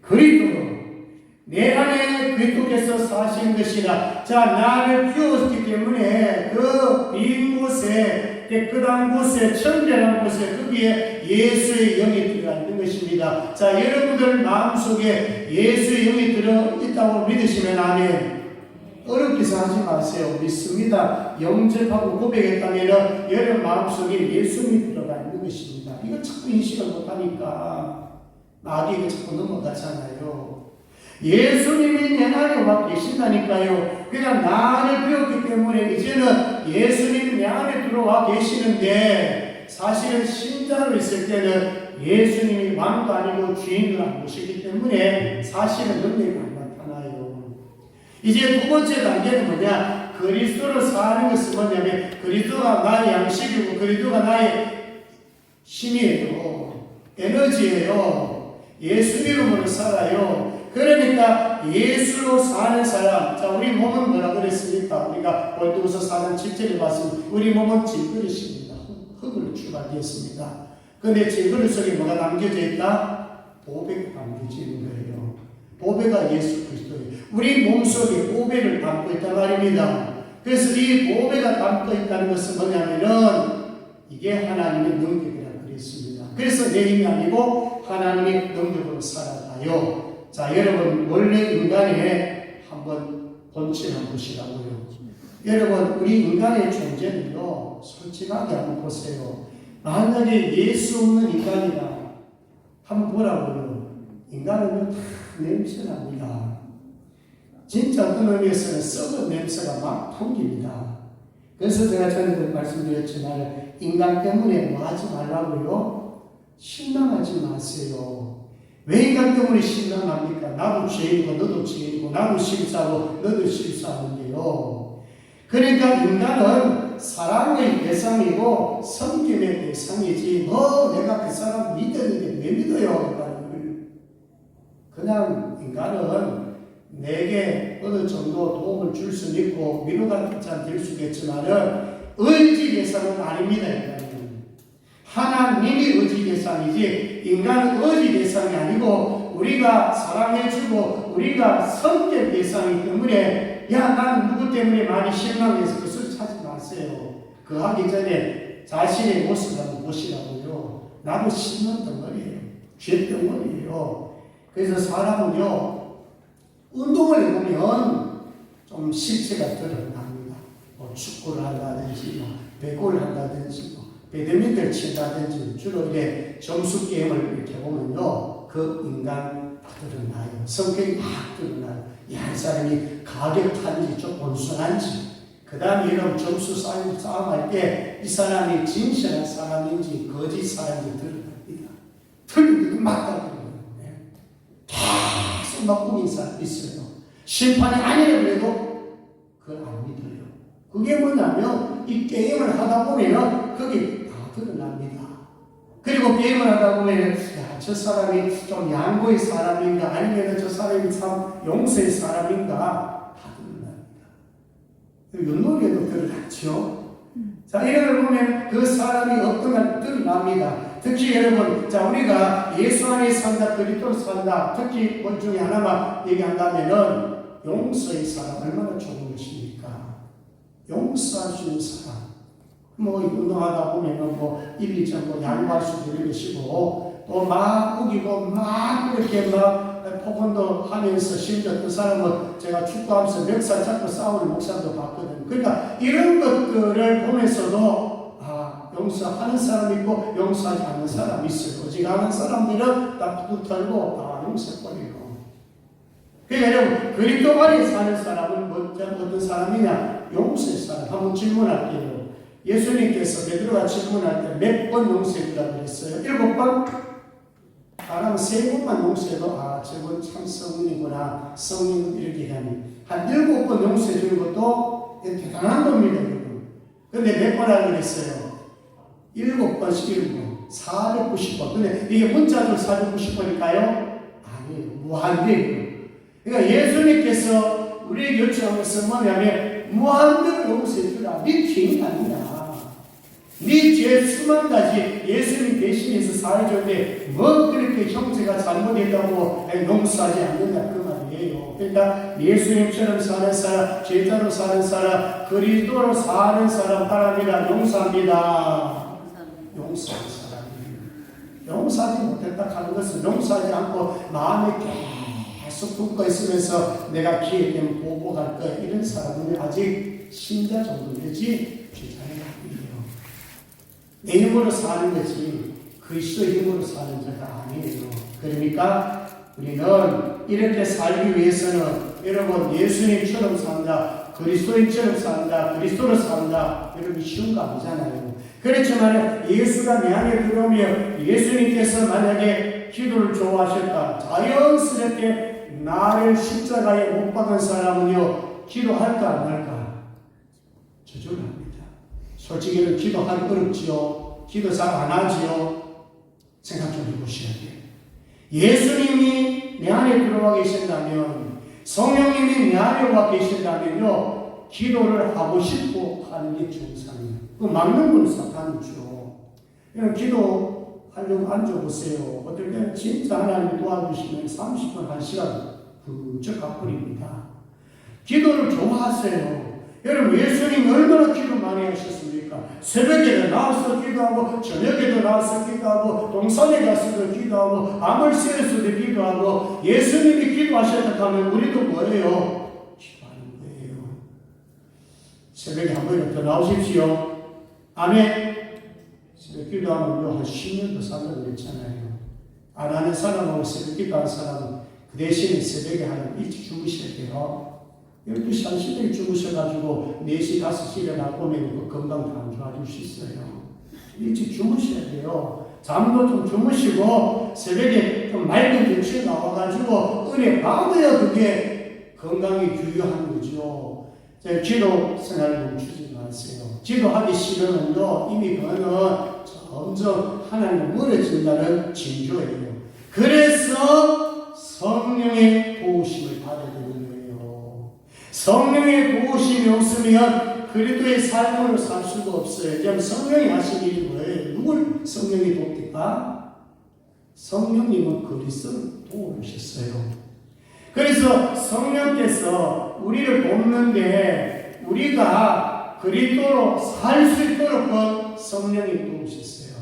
그리스도로 내 안에 그리스도께서 사시는 것이라. 자, 나를 비웠기 때문에 그 빈 곳에, 깨끗한 곳에, 청결한 곳에 거기에 예수의 영이 들어가 있는 것입니다. 자, 여러분들 마음속에 예수의 영이 들어있다고 믿으시면 아멘. 어렵게 생각하지 마세요. 믿습니다. 영접하고 고백했다면 여러분 마음속에 예수님이 들어가 있는 것입니다. 이거 자꾸 인식을 못하니까 마귀가 자꾸 넘어가잖아요. 예수님이 내 안에 와 계신다니까요. 그냥 나를 배웠기 때문에 이제는 예수님이 내 안에 들어와 계시는데 사실은 신자로 있을 때는 예수님이 왕도 아니고 주인도 아니시기 때문에 사실은 능력이 안 나타나요. 이제 두 번째 단계는 뭐냐? 그리스도로 사는 것은 뭐냐면 그리스도가 나의 양식이고 그리스도가 나의 힘이에요. 에너지예요. 예수 이름으로 살아요. 그러니까 예수로 사는 사람. 자, 우리 몸은 뭐라 그랬습니까? 우리가 골도서 4장 7절에 봤습니다. 우리 몸은 질그릇입니다. 흙으로 출발되었습니다. 그런데 질그릇 속에 뭐가 남겨져 있다? 보배가 남겨져 있는 거예요. 보배가 예수 그리스도예요. 우리 몸속에 보배를 담고 있단 말입니다. 그래서 이 보배가 담고 있다는 것은 뭐냐면은 이게 하나님의 능력이라고 그랬습니다. 그래서 내 힘이 아니고 하나님의 능력으로 살아가요. 자, 여러분 원래 인간의 한번 본질 한번 보시라고요. 여러분 우리 인간의 존재는요 솔직하게 한번 보세요. 만약에 예수 없는 인간이다 한번 보라고요. 인간은 다 냄새납니다. 진짜 어떤 의미에서는 썩은 냄새가 막 풍깁니다. 그래서 제가 전에도 말씀드렸지만 인간 때문에 뭐 하지 말라고요? 실망하지 마세요. 왜 인간 때문에 실망합니까? 나도 죄이고 너도 죄이고 나도 실수하고 너도 실수하는데요. 그러니까 인간은 사랑의 대상이고 섬김의 대상이지 내가 그 사람 믿었는데 왜 믿어요? 그냥 인간은 내게 어느 정도 도움을 줄 수 있고 위로가 잘 될 수 있겠지만은 의지 대상은 아닙니다. 인간은 하나님이 의지 대상이지 인간은 의지 대상이 아니고 우리가 사랑해주고 우리가 성격 대상이기 때문에 야 나는 누구 때문에 많이 실망해서 그 소리 하지 마세요. 그 하기 전에 자신의 모습을 한번 보시라고요. 나도 실망 덩어리예요. 죄 덩어리예요. 그래서 사람은요 운동을 해보면 좀 실체가 드러납니다. 뭐 축구를 한다든지, 배구를 한다든지, 배드민턴을 친다든지, 주로 이제 점수 게임을 이렇게 보면요, 그 인간 다 드러나요. 성격이 막 드러나요. 이 한 사람이 가격한지, 좀 온순한지, 그 다음에 이런 점수 싸움할 때 이 사람이 진실한 사람인지, 거짓 사람인지 드러납니다. 틀리기도 맞다. 계속 막 꾸민 사람이 있어요. 심판이 아니라 그래도 그걸 안 믿어요. 그게 뭐냐면 이 게임을 하다 보면 그게 다 드러납니다. 그리고 게임을 하다 보면 저 사람이 좀 양보의 사람인가 아니면 저 사람이 참 용서의 사람인가 다 드러납니다. 윷놀이에도 드러났죠. 자, 이런 걸 보면 그 사람이 어떤 걸 드러납니다. 특히 여러분, 자, 우리가 예수 안에 산다, 그리스도로 산다, 특히 그 중에 하나만 얘기한다면은 용서의 사람 얼마나 좋은 것입니까? 용서할 수 있는 사람. 뭐, 운동하다 보면은 뭐, 1, 2점 뭐, 양보할 수도 있는 것이고, 또 막 우기고, 막 이렇게 막 폭언도 하면서, 심지어 그 사람은 제가 축구하면서 멱살 잡고 싸우는 목사도 봤거든요. 그러니까 이런 것들을 보면서도 용서하는 사람이 있고 용서하지 않는 사람이 있어요. 어지간한 사람들은 다 부득털고 다 용서버리고. 그러니까 여러분 그리스도 안에 사는 사람은 어떤 사람이냐? 용서의 사람. 한번 질문할게요. 예수님께서 베드로가 질문할 때 몇 번 용서해주라고 그랬어요? 7번? 사람은 3번만 용서해도 저건 참 성인이구나. 성인 이렇게 하니 한 7번 용서해주는 것도 대단한 겁니다. 그런데 몇 번 하고 그랬어요? 7번씩 7번, 490번. 근데 이게 문자로 490번일까요? 아니에요. 무한대예요. 그러니까 예수님께서 우리에게 요청한 것은 뭐냐면 무한대로 용서해 주라. 네 죄는 아니야. 네 죄 수만 가지 예수님 대신해서 사해줬는데 뭐 그렇게 형제가 잘못했다고 용서하지 않는다 그 말이에요. 그러니까 예수님처럼 사는 사람, 제자로 사는 사람, 그리스도로 사는 사람 바랍니다. 용서합니다. 용서하는 사람이에요. 용서하지 못했다 하는 것은 용서하지 않고 마음에 계속 붙고 있으면서 내가 기회 되면 보복할 거야. 이런 사람은 아직 신자 정도 되지 주장이 아니에요. 내 힘으로 사는 거지 그리스도의 힘으로 사는 자가 아니에요. 그러니까 우리는 이렇게 살기 위해서는 여러분 예수님처럼 산다. 그리스도인처럼 산다, 그리스도로 산다, 여러분 쉬운 거 아니잖아요. 그렇지만 예수가 내 안에 들어오며 예수님께서 만약에 기도를 좋아하셨다, 자연스럽게 나를 십자가에 못 박은 사람은요, 기도할까 안 할까? 저절로 합니다. 솔직히 기도하기 어렵지요. 기도 잘 안 하지요. 생각 좀 해보셔야 돼요. 예수님이 내 안에 들어와 계신다면, 성령님이 내 안에 와 계신다면요, 기도를 하고 싶고 하는 게 정상이에요. 그 막는 건 사탄이죠. 그냥 기도하려고 앉아보세요. 어떨 때는 진짜 하나님이 도와주시면 30분, 1시간 훌쩍 가버립니다. 기도를 좋아하세요. 여러분, 예수님 얼마나 기도 많이 하셨습니까? 새벽에도 나와서 기도하고, 저녁에도 나와서 기도하고, 동산에 가서도 기도하고, 암을 씌어서도 기도하고, 예수님이 기도하셨다 하면 우리도 뭐예요? 기도하는 거예요. 새벽에 한 번이라도 더 나오십시오. 아멘. 새벽 기도하면 한 10년도 산다고 그랬잖아요. 안 하는 사람하고 새벽 기도하는 사람은 그 대신에 새벽에 한 일찍 주무셔야 돼요. 12시, 1시에 주무셔가지고 4시, 5시 일어나보면 그 건강 다 안 좋아질 수 있어요. 일찍 주무셔야 돼요. 잠도 좀 주무시고 새벽에 좀 맑은 빛이 나와가지고 은혜 받아야 그게 건강이 유효한 거죠. 기도 생활을 멈추지 마세요. 기도하기 싫으면요, 이미 그거는 점점 하나님 멀어진다는 징조예요. 그래서 성령의 도우심을 받아야 되는 거예요. 성령의 도우심이 없으면 그리스도의 삶으로 살 수가 없어요. 그럼 성령이 하신 일이 뭐예요? 누굴 성령이 돕니까? 성령님은 그리스도를 도우셨어요. 그래서 성령께서 우리를 돕는데 우리가 그리스도로 살 수 있도록 성령이 도우셨어요.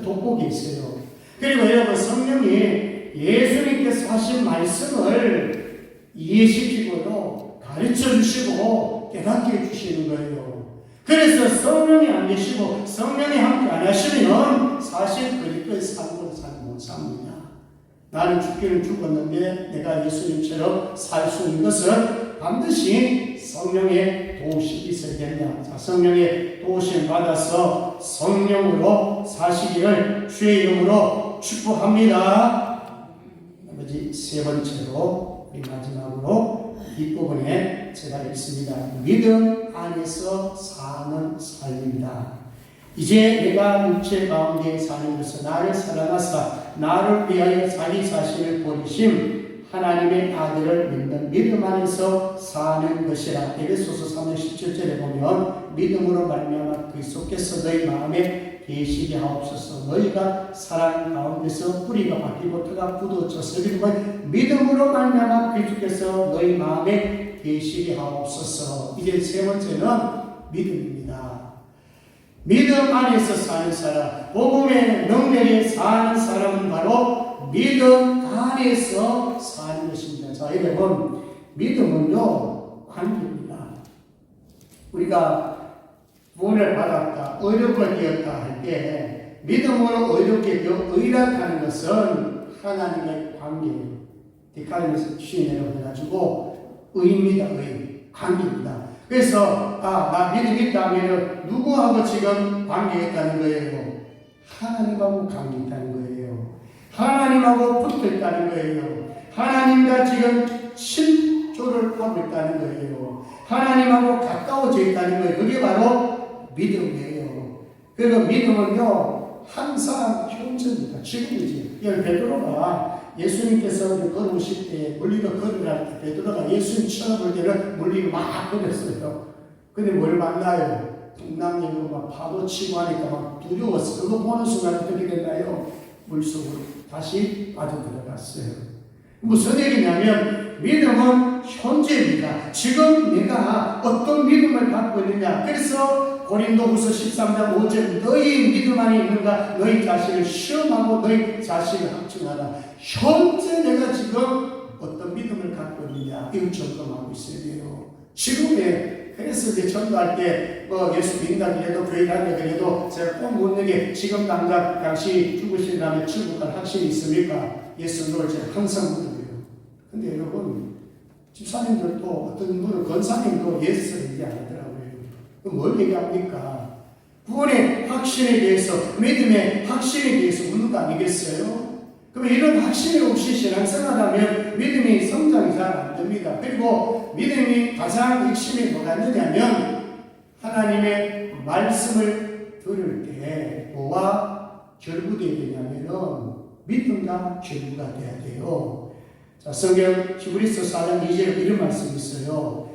돕고 계세요. 그리고 여러분, 성령이 예수님께서 하신 말씀을 이해시키고요, 가르쳐 주시고 깨닫게 해주시는 거예요. 그래서 성령이 안 계시고 성령이 함께 안 하시면 사실 그리스도의 삶으로 살지 못합니다. 나는 죽기는 죽었는데 내가 예수님처럼 살 수 있는 것은 반드시 성령의 도우심이 있어야 된다. 자, 성령의 도우심을 받아서 성령으로 사시기를 주의 이름으로 축복합니다. 아버지, 세 번째로 우리 마지막으로 뒷부분에 제가 읽습니다. 믿음 안에서 사는 삶입니다. 이제 내가 육체 가운데 사는 것은 나를 사랑하사 나를 위하여 자기 자신을 버리심 하나님의 아들을 믿는 믿음 안에서 사는 것이라. 에베소서 3장 17절에 보면 믿음으로 말미암아 그리스도께서 너희 마음에 계시게 하옵소서. 너희가 사랑 가운데서 뿌리가 박히고 터가 굳어져서 믿음으로 말미암아 그리스도께서 너희 마음에 계시게 하옵소서. 이제 세 번째는 믿음입니다. 믿음 안에서 사는 사람, 복음의 능력에 사는 사람은 바로 믿음 안에서 사는 것입니다. 자, 여러분, 믿음은요, 관계입니다. 우리가 구원을 받았다, 의롭게 되었다 할 때, 믿음으로 의롭게 되어 의락하는 것은 하나님의 관계예요. 디카림에서 취해내려고 해가지고, 의입니다, 의. 관계입니다. 그래서 나 믿음 있다 하면 누구하고 지금 관계가 있다는 거예요? 하나님하고 관계 있다는 거예요. 하나님하고 붙어 있다는 거예요. 하나님과 지금 친조를 하고 있다는 거예요. 하나님하고 가까워져 있다는 거예요. 그게 바로 믿음이에요. 그리고 믿음은요, 항상 현재입니다. 지금이지. 베드로가 예수님께서 걸으실 때, 물리가 걸으라 때, 베드로가 예수님 쳐다볼 때는 물리가 막 걸었어요. 근데 뭘 만나요? 풍랑이고 막 파도 치고 하니까 막 두려웠어. 그거 보는 순간 어떻게 됐나요? 물속으로 다시 빠져들어갔어요. 무슨 얘기냐면, 믿음은 현재입니다. 지금 내가 어떤 믿음을 갖고 있느냐. 그래서 고린도후서 13장 5절 너희 믿음 안에 있는가 너희 자신을 시험하고 너희 자신을 확증하라. 현재 내가 지금 어떤 믿음을 갖고 있느냐 이걸 점검하고 있어야 돼요. 지금에 그래서 이제 전도할 때 예수 믿는다 그래도 교회 다닌다 그래도 제가 꼭 묻는 게 지금 당장 당시 죽으신 다음에 천국 갈 확신이 있습니까? 예수 믿을 제가 항상 묻어요. 근데 여러분 집사님들도 어떤 분은 권사님도 예수를 얘기 안 하더라고요. 그럼 뭘 얘기합니까? 구원의 확신에 대해서, 믿음의 확신에 대해서 묻는 거 아니겠어요? 그러면 이런 확신이 없이 신앙생활하면 믿음이 성장이 잘 안 됩니다. 그리고 믿음이 가장 핵심이 뭐가 있느냐면 하나님의 말씀을 들을 때 뭐와 결부되어야 되냐면은 믿음과 결부가 돼야 돼요. 자, 성경 히브리서 4장 2절에 이런 말씀이 있어요.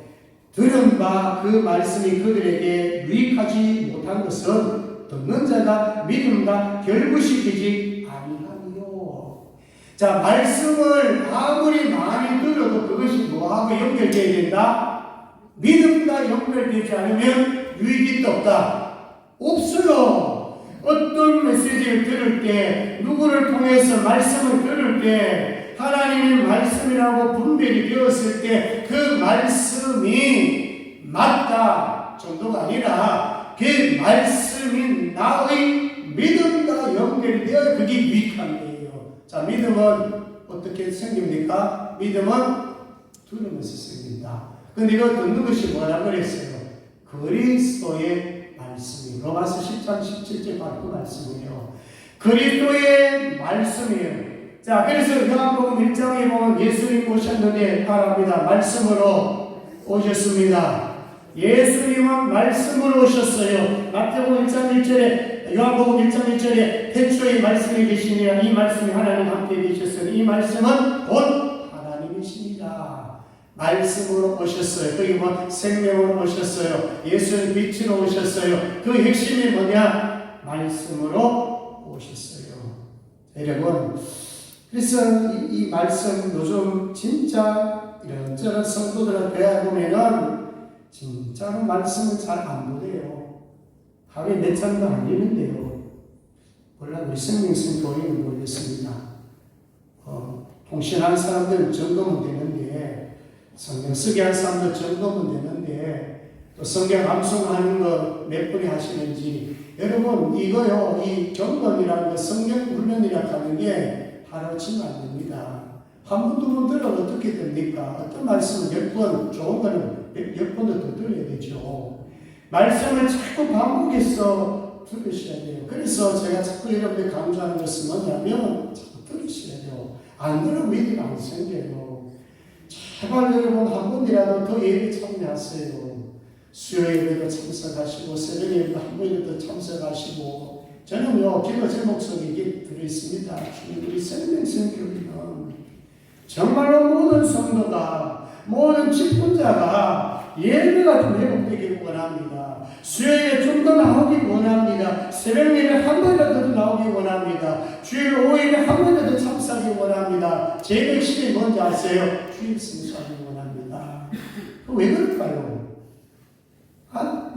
들은 바 그 말씀이 그들에게 유익하지 못한 것은 듣는 자가 믿음과 결부시키지 아니하니요. 자, 말씀을 아무리 많이 들어도 그것이 뭐하고 연결되어야 된다? 믿음과 연결되지 않으면 유익이 없다. 없어요. 어떤 메시지를 들을 때, 누구를 통해서 말씀을 들을 때, 하나님의 말씀이라고 분별이 되었을 때 그 말씀이 맞다 정도가 아니라 그 말씀이 나의 믿음과 연결되어 그게 유익한 거예요. 자, 믿음은 어떻게 생깁니까? 믿음은 들으면서 생긴다. 근데 이거 듣는 것이 뭐라 그랬어요? 그리스도의 말씀이 로마서 10장 17절 바로 그 말씀이에요. 그리스도의 말씀이에요. 자, 그래서 요한복음 1장에 보면 예수님 오셨는데 말합니다. 말씀으로 오셨습니다. 예수님은 말씀으로 오셨어요. 마태복음 1장 1절에, 요한복음 1장 1절에 태초에 말씀이 계시니라. 이 말씀이 하나님 함께 계셨어요. 이 말씀은 곧 하나님이십니다. 말씀으로 오셨어요. 그게 뭐 생명으로 오셨어요. 예수는 빛으로 오셨어요. 그 핵심이 뭐냐? 말씀으로 오셨어요. 여러분, 그래서 이 말씀 요즘 진짜 이런저런 성도들을 배워보면은 진짜로 말씀을 잘 안 보대요. 하루에 몇 장도 안 읽는데요. 몰라 우리 생명성 교회는 모르겠습니다. 통신하는 사람들은 점검은 되는데, 성경 쓰게 한 사람들 점검은 되는데, 또 성경 암송하는 거 몇 분이 하시는지, 여러분 이거요, 이 점검이라는 거, 성경 훈련이라고 하는 게 하루치면 안 됩니다. 한 번, 두 번 들으면 어떻게 됩니까? 어떤 말씀은 10번, 좋은 거는 10번도 더 들어야 되죠. 말씀을 자꾸 반복해서 들으셔야 돼요. 그래서 제가 자꾸 여러분들 강조하는 것은 뭐냐면 자꾸 들으셔야 돼요. 안 들으면 믿음이 안 생겨요. 제발 여러분 한 번이라도 더 예배 참여하세요. 수요 예배도 참석하시고 새벽 예배도 한 번이라도 참석하시고, 저는요 기도 제목 속에 이게 들어있습니다. 우리 생명성 교회는 정말로 모든 성도가, 모든 직분자가 예배가 좀 회복되기를 원합니다. 수요일에 좀 더 나오기 원합니다. 새벽 예배 한 번이라도 더 나오기 원합니다. 주일 5일에 한 번이라도 참석하기 원합니다. 제 핵심이 뭔지 아세요? 주일 성수하기 원합니다. 왜 그럴까요?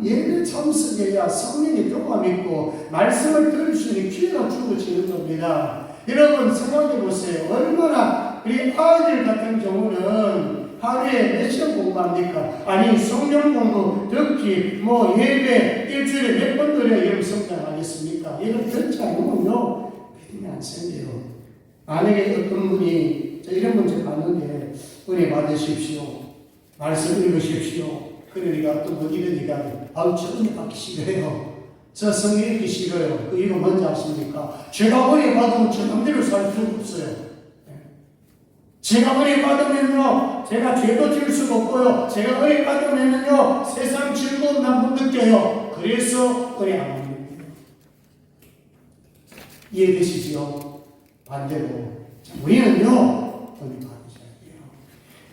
예배 참석해야 성령의 교감 있고 말씀을 들을 수 있는 기회가 주어지는 겁니다. 여러분 생각해 보세요. 얼마나 우리 아이들 같은 경우는 하루에 몇 시간 공부합니까? 아니 성경 공부, 듣기, 예배 일주일에 몇 번 들어야 여러분 성장하겠습니까? 이걸 듣지 않으면요 믿음이 안 생겨요. 만약에 어떤 분이 이런 문제 봤는데 은혜 받으십시오, 말씀 읽으십시오. 그러니까 어떤 분 이러니까 아우 저 은혜 받기 싫어요, 저 성경 읽기 싫어요. 이거 뭔지 아십니까? 제가 은혜 받으면 저 맘대로 살 수 없어요. 제가 은혜 받으면요 제가 죄도 지을 수가 없고요, 제가 은혜 받으면요 세상 즐거운 난 못 느껴요. 그래서 은혜 안 받습니다. 이해되시지요? 반대로 우리는요 은혜 받으셔야 돼요.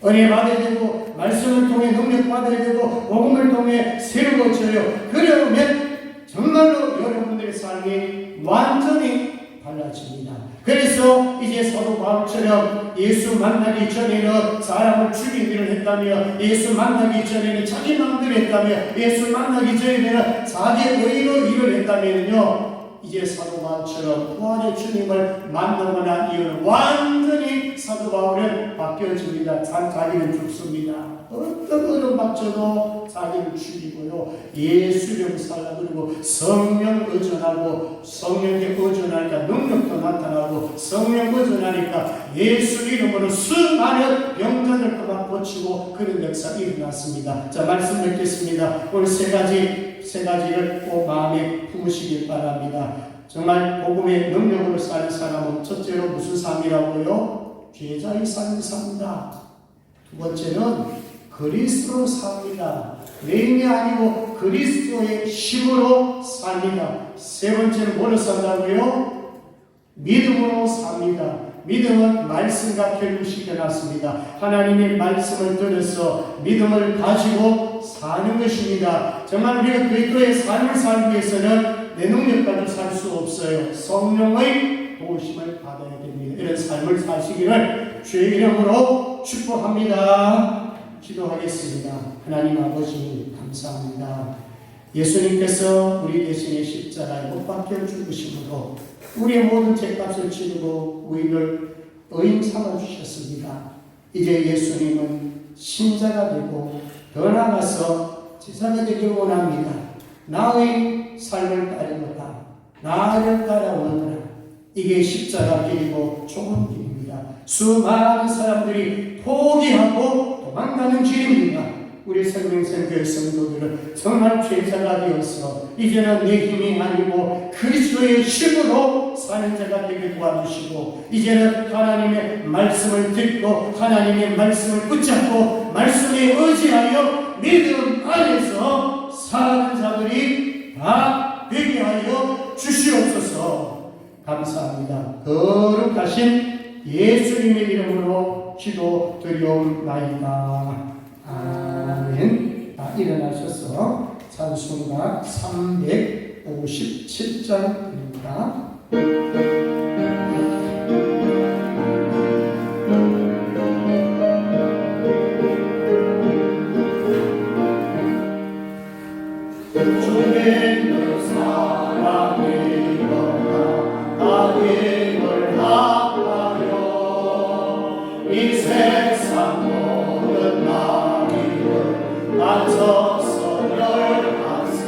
은혜 받아야 되고 말씀을 통해 능력 받아야 되고 복음을 통해 새로워져요. 그러면 정말로 여러분들의 삶이 완전히 달라집니다. 그래서 이제 사도 바울처럼 예수 만나기 전에는 사람을 죽이기를 했다며, 예수 만나기 전에는 자기 마음대로 했다며, 예수 만나기 전에는 자기 의로 일을 했다면요 이제 사도 바울처럼 부활의 주님을 만나거나 이어는 완전히 사도 바울은 바뀌어집니다. 자기는 죽습니다. 어떤 어려움마저도 자기를 죽이고요. 예수를 살라. 그리고 성령 의존하고, 성령에 의존하니까 능력도 나타나고, 성령 의존하니까 예수 이름으로 수많은 병자들 그만 고치고 그런 역사 일어났습니다. 자, 말씀 뵙겠습니다. 오늘 세 가지를 꼭 마음에 품으시길 바랍니다. 정말 복음의 능력으로 사는 사람은 첫째로 무슨 삶이라고요? 죄자의 삶을 삽니다. 두 번째는 그리스도로 삽니다. 레인이 아니고 그리스도의 힘으로 삽니다. 세 번째는 뭐로 산다고요? 믿음으로 삽니다. 믿음은 말씀과 결부시켜놨습니다. 하나님의 말씀을 들어서 믿음을 가지고 사는 것입니다. 정말 우리가 그리스도의 삶을 살기 위해서는 내 능력 가지고 살 수 없어요. 성령의 도우심을 받아야 됩니다. 이런 삶을 사시기를 주의 이름으로 축복합니다. 기도하겠습니다. 하나님 아버지 감사합니다. 예수님께서 우리 대신에 십자가에 못 박혀 죽으심으로 우리의 모든 죄값을 치르고 우리를 의인 삼아주셨습니다. 이제 예수님은 신자가 되고 더 나아가서 제사가 되길 원합니다. 나의 삶을 따르거라. 나를 따라오너라. 이게 십자가 길이고 좁은 길입니다. 수많은 사람들이 포기하고 도망가는 길입니다. 우리 생명생교회 성도들은 정말 죄자가 되어서 이제는 내 힘이 아니고 그리스도의 힘으로 사는 자가 되게 도와주시고 이제는 하나님의 말씀을 듣고 하나님의 말씀을 붙잡고 말씀에 의지하여 믿음 안에서 사는 자들이 다 되게 하여 주시옵소서. 감사합니다. 거룩하신 예수님의 이름으로 기도드리옵나이다. 아멘. 일어나셔서 찬송가 357장입니다. 주님을 사랑이거나 하나님을 합하여 이 세상 모든 앉아서 열한세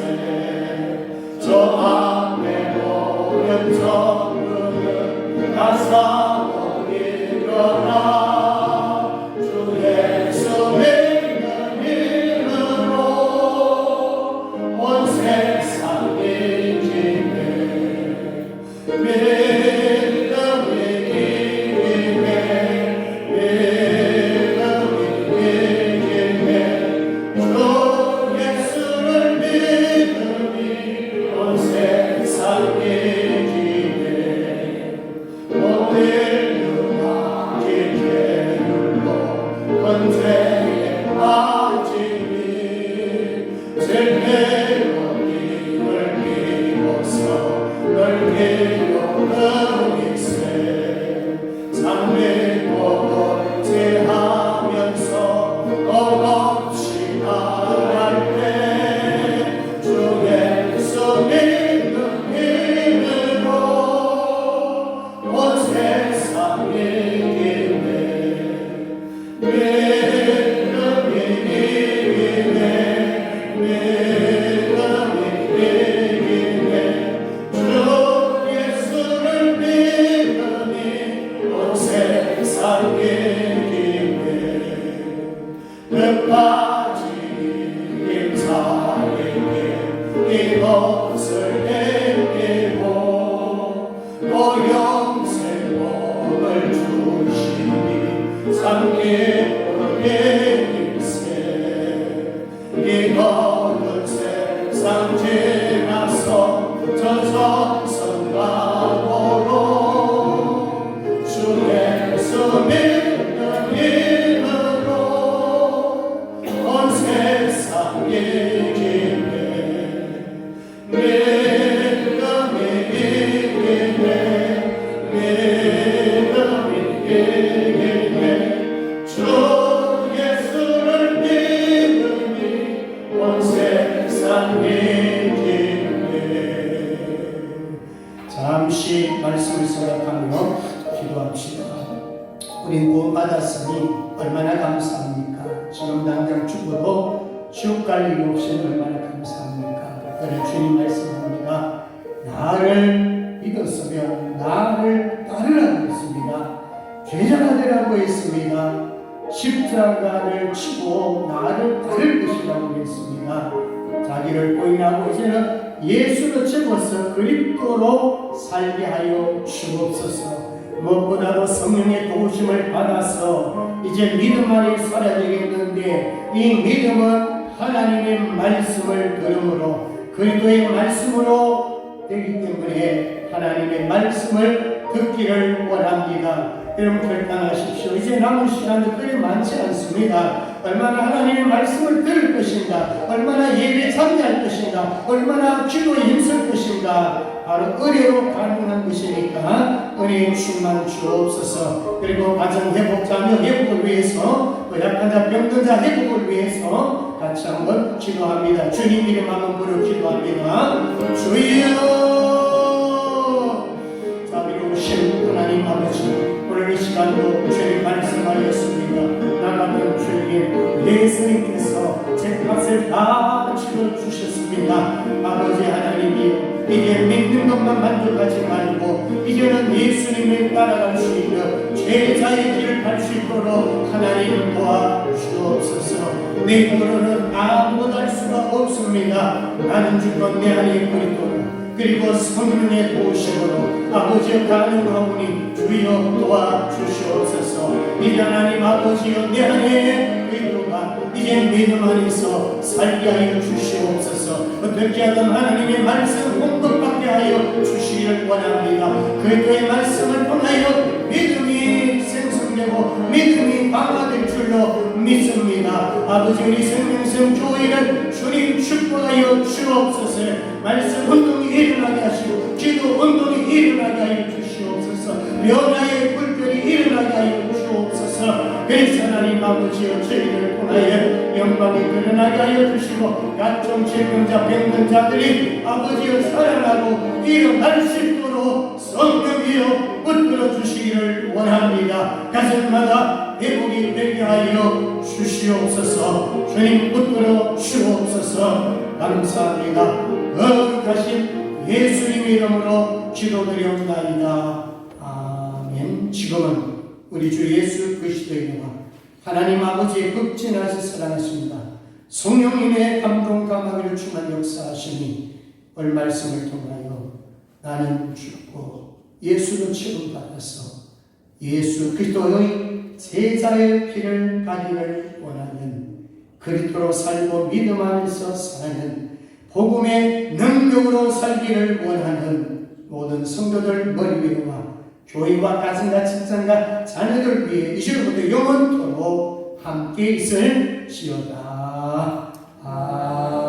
저 앞에 모여 전부는 가사오리거나 주 예수 믿는 이름으로 온 세상이 기네 믿음이 기네 주 예수 우린 구원받았으니 얼마나 감사합니까? 지금 당장 죽어도 지옥 갈 일 없이 얼마나 감사합니까? 그러나 주님 말씀합니다. 나를 믿었으면 나를 따르라고 했습니다. 제자가 되라고 했습니다. 십자가를 치고 나를 따를 것이라고 했습니다. 자기를 부인하고 이제는 예수로 접어서 그리스도로 살게 하여 주옵소서. 무엇보다도 성령의 도우심을 받아서 이제 믿음 안에 살아야 되겠는데, 이 믿음은 하나님의 말씀을 들음으로 그리스도의 말씀으로 되기 때문에 하나님의 말씀을 듣기를 원합니다. 여러분 결단하십시오. 이제 남은 시간도 그리 많지 않습니다. 얼마나 하나님의 말씀을 들을 것인가, 얼마나 예배 참여할 것인가, 얼마나 기도에 힘쓸 것인가. 바로 은혜로 가능한 것이니까 은혜의 충만 주옵소서. 그리고 가정 회복, 자녀 회복을 위해서, 약한 자, 병든 자 회복을 위해서 같이 한번 기도합니다. 주님 이름 한번 부르 기도합니다. 주여, 자비로우신 하나님 아버지, 오늘 이 시간도 주님 말씀하였습니다. 나 같은 주님 예수님께서 제 값을 다 치러주셨습니다. 아버지 하나님이여, 이제 믿는 것만 만족하지 말고 이제는 예수님을 따라갈 수 있는 제자의 길을 갈 수 있도록 하나님 도와주옵소서. 내 힘으로는 아무것도 할 수가 없습니다. 나는 주권 내 안에 그리스도로, 그리고 성령의 도우심으로 아버지여 가능하오니 주여 도와주시옵소서. 이제 하나님 아버지여 내 안에 그리스도가 이제 믿음 안에서 살게 하여 주시옵소서. 어떻게 하든 하나님의 말씀 공급받게 하여 주시기를 원합니다. 그리스도의 말씀을 통하여 믿음이 생성되고 믿음이 강화될 줄로 믿습니다. 아버지 우리 생명성 교회를 주님 축복하여 주옵소서. 말씀 운동이 일어나게 하시고 기도 운동이 일어나게 하여 주시옵소서. 변화의 불길이 일어나게 하여 주옵소서. 그래서 하나님 아버지여 저희를 통하여 영광이 드러나게 하여 주시고 각종 질병자 병든 자들이 아버지여 살아나고 일어날 수 있도록 성령이여 붙들어 주시기를 원합니다. 가정마다 회복이 되게 하여 주시옵소서. 주님 붙들어 주옵소서. 감사합니다. 거룩하신 예수님 이름으로 기도드리옵나이다. 아멘. 지금은 우리 주 예수 그리스도의 이름과 하나님 아버지의 극진하신 사랑하십니다. 성령님의 감동 감화기를 충만 역사하시니 오늘 말씀을 통하여 나는 죽고 예수로 취급받아서 예수 그리스도의 제자의 길을 가기를 원하는, 그리스도로 살고 믿음 안에서 사는, 복음의 능력으로 살기를 원하는 모든 성도들 머리 위와 교회와 가정과 직장과 자녀들 위해 이제부터 영원토록 함께 있을지어다. 아멘.